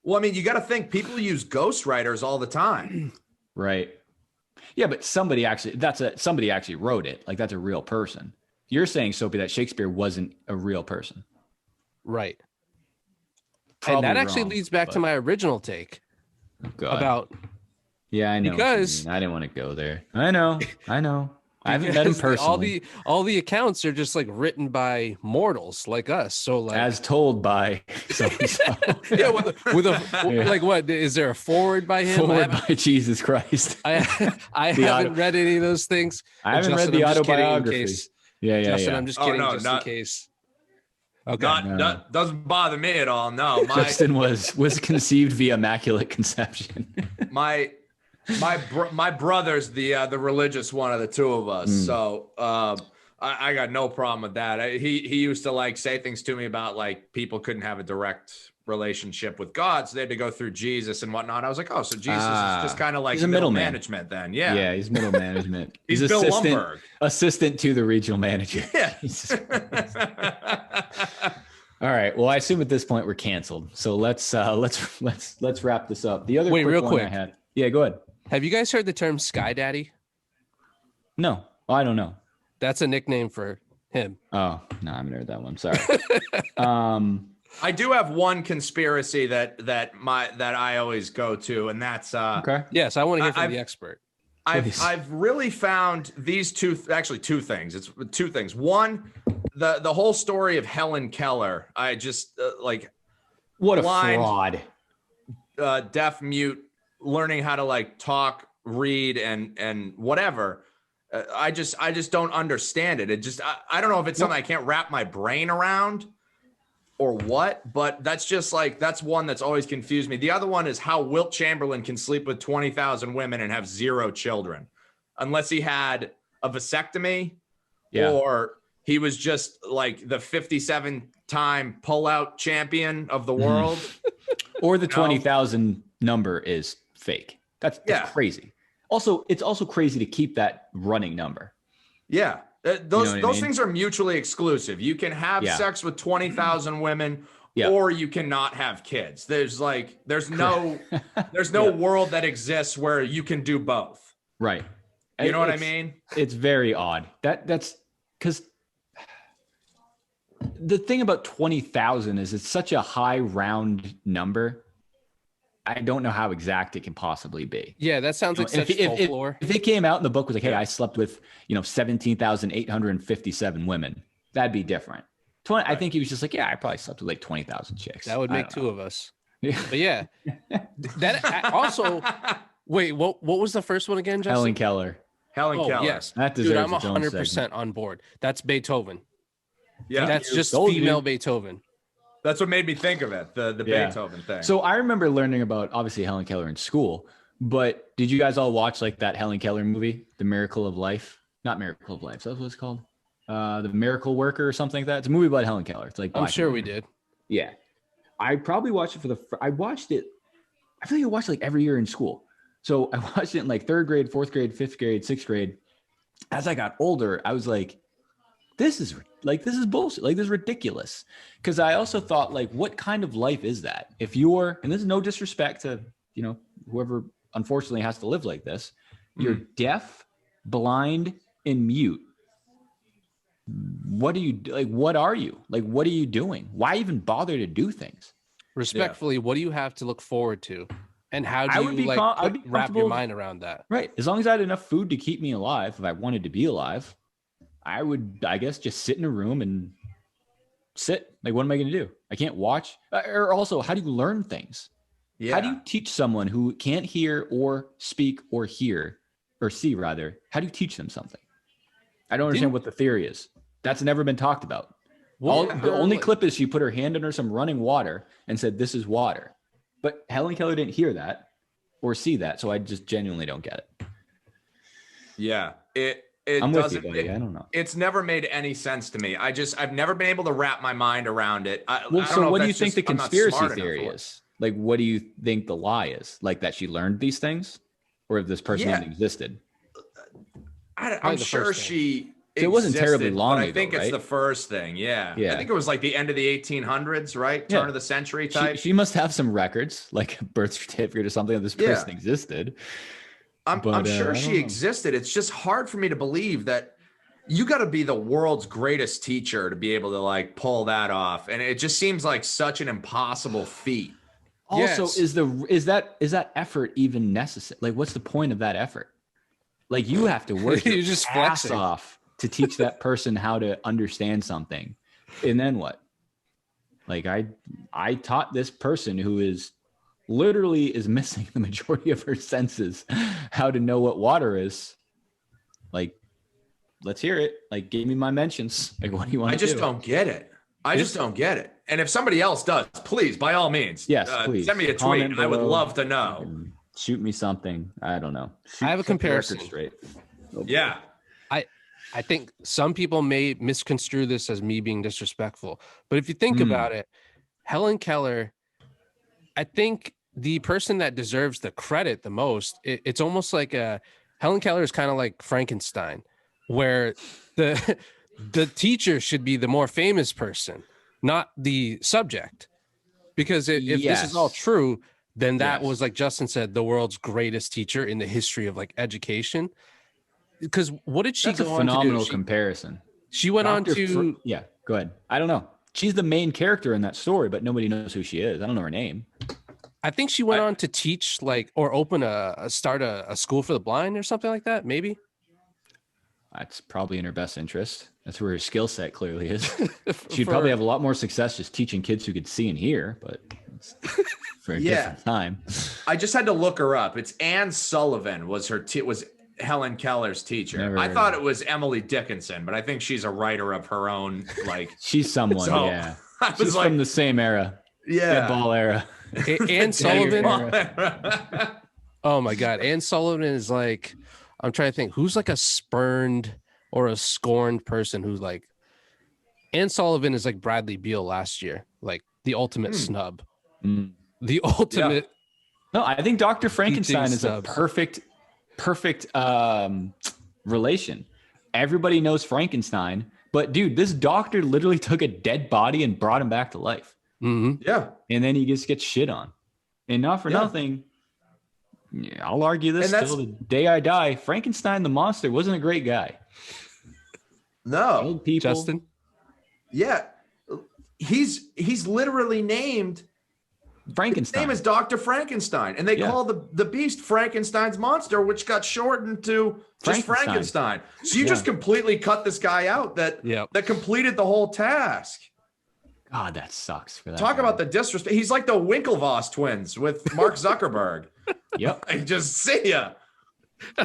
Well, I mean, you got to think people use ghostwriters all the time.
Right. Yeah, but somebody actually wrote it. Like that's a real person. You're saying, Soapy, that Shakespeare wasn't a real person.
Right.
Probably
and that actually
wrong,
leads back to my original take about.
Yeah, I know.
Because
I didn't want to go there. I know. I haven't met him personally.
All the accounts are just like written by mortals like us. So like
as told by so-and-so.
Yeah, like what is there a forward by him?
Forward by Jesus Christ.
I haven't read any of those things.
I haven't read the autobiography.
Justin, I'm just kidding, in case. Okay.
Doesn't bother me at all. No,
Justin was conceived via immaculate conception.
My brother's the religious one of the two of us, so I got no problem with that. He used to like say things to me about like people couldn't have a direct relationship with God, so they had to go through Jesus and whatnot. I was like, oh, so Jesus is just kind of like middle management then. Yeah,
he's middle management.
he's Bill Lumberg,
assistant to the regional manager.
Yeah.
All right. Well, I assume at this point we're canceled. So let's wrap this up. The other
real quick.
I had. Yeah, go ahead.
Have you guys heard the term Sky Daddy?
No, I don't know.
That's a nickname for him.
Oh, no, I haven't heard that one. Sorry.
I do have one conspiracy that I always go to, and that's
okay.
Yes, I want to hear from the expert.
I've really found these two things. It's two things. One, the whole story of Helen Keller. I just
what a
blind,
fraud.
Deaf, mute, learning how to like talk, read, and whatever. I just don't understand it. It just I don't know if it's something I can't wrap my brain around or what, but that's just like, that's one that's always confused me. The other one is how Wilt Chamberlain can sleep with 20,000 women and have 0 children, unless he had a vasectomy or he was just like the 57-time pull-out champion of the world.
Or the 20,000 number is fake. That's crazy. Also, it's also crazy to keep that running number.
Yeah. Those things are mutually exclusive. You can have sex with 20,000 women or you cannot have kids. There's no world that exists where you can do both.
Right.
You know what I mean?
It's very odd. That's because the thing about 20,000 is it's such a high round number. I don't know how exact it can possibly be.
Yeah, that sounds like such folklore.
If it came out in the book was like, hey, I slept with 17,857 women, that'd be different. 20. Right. I think he was just like, yeah, I probably slept with like 20,000 chicks.
That would make two of us. Yeah. But yeah, that also. Wait, what was the first one again, Justin?
Helen Keller.
Helen Keller.
Yes,
that deserves.
Dude, I'm 100% on board. That's Beethoven.
Yeah,
that's just female Beethoven.
That's what made me think of it. The Beethoven thing.
So I remember learning about obviously Helen Keller in school, but did you guys all watch like that Helen Keller movie, The Miracle of Life? Not Miracle of Life. That's what it's called. The Miracle Worker or something like that. It's a movie about Helen Keller. It's like
I'm sure we did.
Yeah, I probably watched it I watched it. I feel like I watched it like every year in school. So I watched it in like 3rd grade, 4th grade, 5th grade, 6th grade. As I got older, I was like, this is bullshit. Like, this is ridiculous. Because I also thought, like, what kind of life is that? If you're, and this is no disrespect to, whoever unfortunately has to live like this, you're deaf, blind, and mute. What are you like? What are you like? What are you doing? Why even bother to do things?
Respectfully, what do you have to look forward to? And how do you wrap your mind around that?
Right. As long as I had enough food to keep me alive, if I wanted to be alive, I would, I guess, just sit in a room and sit. Like, what am I going to do? I can't watch. Or also, how do you learn things? Yeah. How do you teach someone who can't hear or speak or hear or see, rather? How do you teach them something? I don't understand what the theory is. That's never been talked about. The only clip is she put her hand under some running water and said, "This is water." But Helen Keller didn't hear that or see that, so I just genuinely don't get it.
Yeah, I'm with you, buddy. I don't know. It's never made any sense to me. I've never been able to wrap my mind around it.
So what do you think the conspiracy theory is? Like, what do you think the lie is? Like that she learned these things, or if this person even existed?
I'm sure she.
So it wasn't terribly long ago,
I think it's the first thing. Yeah. I think it was like the end of the 1800s, right? Turn of the century type.
She must have some records, like a birth certificate or something, that this person existed.
I'm sure she existed. It's just hard for me to believe that you got to be the world's greatest teacher to be able to like pull that off. And it just seems like such an impossible feat.
Also, is that effort even necessary? Like, what's the point of that effort? Like, you have to work your ass off to teach that person how to understand something. And then what? Like, I taught this person who is missing the majority of her senses how to know what water is. Like, let's hear it. Like, give me my mentions. Like, what do you want to do?
I just don't get it. I just don't get it. And if somebody else does, please, by all means,
please
send me a tweet. I would love to know.
Shoot me something. I don't know.
I have a comparison.
Yeah.
I think some people may misconstrue this as me being disrespectful, but if you think about it, Helen Keller, I think the person that deserves the credit the most, it's almost like Helen Keller is kind of like Frankenstein, where the teacher should be the more famous person, not the subject. Because if this is all true, then that was, like Justin said, the world's greatest teacher in the history of like education. Because what did she
That's
go
a phenomenal on to do? Comparison.
She went on to
go ahead. I don't know. She's the main character in that story, but nobody knows who she is. I don't know her name.
I think she went on to teach or open start a school for the blind or something like that. Maybe.
That's probably in her best interest. That's where her skill set clearly is. She'd probably have a lot more success just teaching kids who could see and hear, but it's for a different time.
I just had to look her up. It's Anne Sullivan was Helen Keller's teacher. I thought it was Emily Dickinson, but I think she's a writer of her own. Like
she's someone, She's from the same era. Dead ball era.
Anne Sullivan. Oh my God. Anne Sullivan is like, I'm trying to think who's like a spurned or a scorned person who's like, Anne Sullivan is like Bradley Beal last year, like the ultimate snub. The ultimate.
No, I think Dr. Frankenstein is a perfect relation. Everybody knows Frankenstein, but dude, this doctor literally took a dead body and brought him back to life.
Yeah.
And then he just gets shit on. And not for nothing, I'll argue this till the day I die. Frankenstein the monster wasn't a great guy.
No.
Old people.
Justin?
Yeah. He's literally named
Frankenstein.
His name is Dr. Frankenstein, and they call the beast Frankenstein's monster, which got shortened to just Frankenstein. So you just completely cut this guy out that completed the whole task.
God, that sucks for that.
Talk about the disrespect. He's like the Winklevoss twins with Mark Zuckerberg.
Yep.
I just see ya.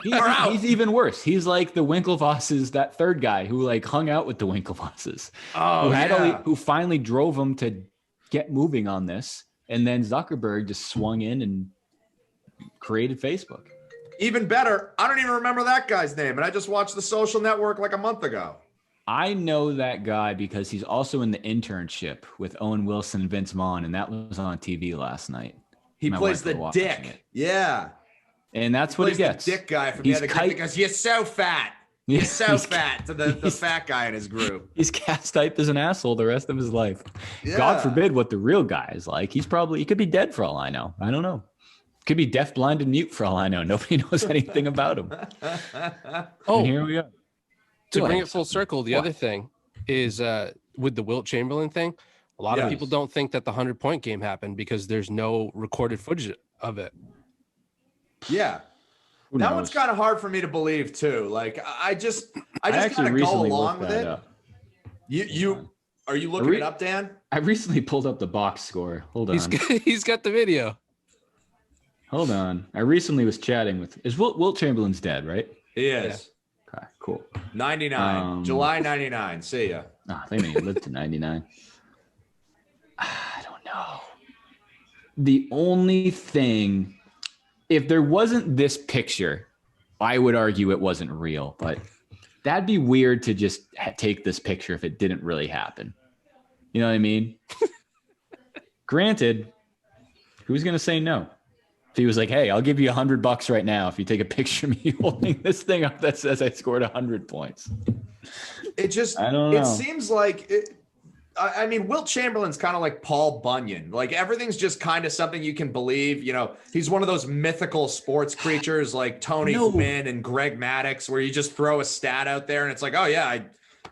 He's even worse. He's like the Winklevosses, that third guy who like hung out with the Winklevosses. Who finally drove him to get moving on this. And then Zuckerberg just swung in and created Facebook.
Even better, I don't even remember that guy's name. And I just watched The Social Network like a month ago.
I know that guy because he's also in The Internship with Owen Wilson and Vince Vaughn. And that was on TV last night.
He plays the dick. Yeah.
And that's what he gets.
The dick guy from the other guy because you're so fat. You're so fat to the fat guy in his group.
He's cast type as an asshole the rest of his life. Yeah. God forbid what the real guy is like. He could be dead for all I know. I don't know. Could be deaf, blind, and mute for all I know. Nobody knows anything about him. And here we go.
To bring it full circle, the other thing is with the Wilt Chamberlain thing, a lot of people don't think that the 100-point game happened because there's no recorded footage of it.
Yeah. That one's kind of hard for me to believe too. Like I just kind of go along with it. Are you looking it up, Dan?
I recently pulled up the box score. Hold on.
He's got the video.
Hold on. I recently was chatting with Wilt Chamberlain's dead, right?
He is.
Yeah. Okay, cool.
99. July 99. See ya.
They may have lived to 99. I don't know. The only thing, if there wasn't this picture, I would argue it wasn't real, but that'd be weird to just take this picture if it didn't really happen. You know what I mean? Granted, who's going to say no? If he was like, hey, I'll give you $100 right now if you take a picture of me holding this thing up that says I scored 100 points.
It just,
I don't know.
It seems like, I mean, Wilt Chamberlain's kind of like Paul Bunyan. Like everything's just kind of something you can believe. You know, he's one of those mythical sports creatures like Tony Gwynn and Greg Maddux, where you just throw a stat out there and it's like, oh yeah,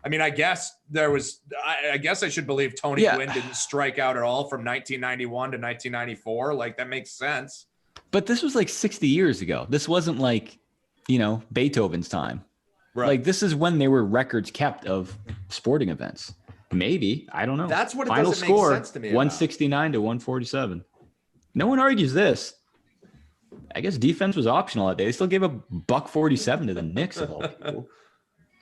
I mean, I guess I guess I should believe Tony Gwynn didn't strike out at all from 1991 to 1994. Like that makes sense.
But this was like 60 years ago. This wasn't like, Beethoven's time. Right. Like this is when there were records kept of sporting events. Maybe. I don't know.
That's what it
Final
doesn't
score,
make sense to me.
169 to 147. No one argues this. I guess defense was optional that day. They still gave a $147 to the Knicks of all people.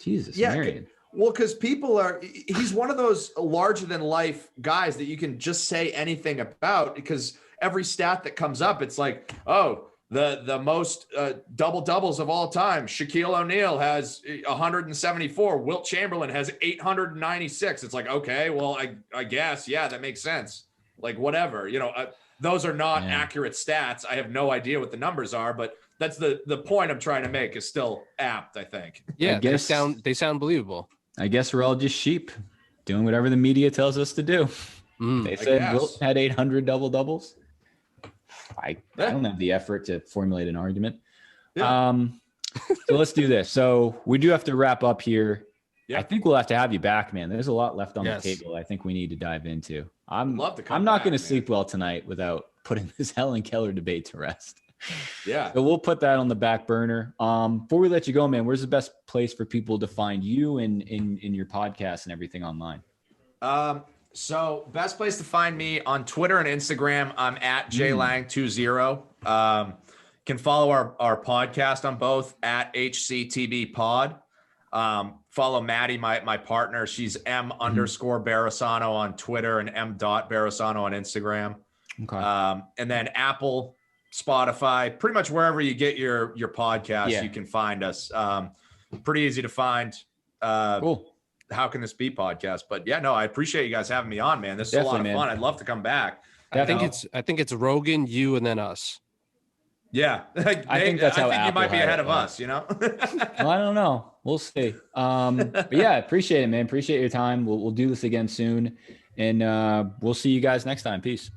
Jesus, Marion.
Well, because he's one of those larger than life guys that you can just say anything about because every stat that comes up, it's like, oh, the most double doubles of all time. Shaquille O'Neal has 174. Wilt Chamberlain has 896. It's like, okay, well, I guess, that makes sense. Like whatever, those are not accurate stats. I have no idea what the numbers are, but that's the point I'm trying to make is still apt, I think.
Yeah, they sound believable. I
guess we're all just sheep doing whatever the media tells us to do. They said Wilt had 800 double doubles. I don't have the effort to formulate an argument. Yeah. So let's do this. So we do have to wrap up here. Yeah. I think we'll have to have you back, man. There's a lot left on the table I think we need to dive into. I'm not going to sleep well tonight without putting this Helen Keller debate to rest.
Yeah.
So we'll put that on the back burner. Before we let you go, man, where's the best place for people to find you in your podcast and everything online?
So best place to find me on Twitter and Instagram. I'm at jlang20. Can follow our podcast on both at HCTB pod. Follow Maddie, my partner. She's M_Barasano on Twitter and M.Barasano on Instagram.
Okay.
And then Apple, Spotify, pretty much wherever you get your podcast, you can find us. Pretty easy to find.
Cool.
How Can This Be podcast? But I appreciate you guys having me on, man. This is a lot of fun. I'd love to come back.
I think it's Rogan, you, and then us.
Yeah.
I think that's how
you might be ahead of us,
Well, I don't know. We'll see. But appreciate it, man. Appreciate your time. We'll do this again soon. And we'll see you guys next time. Peace.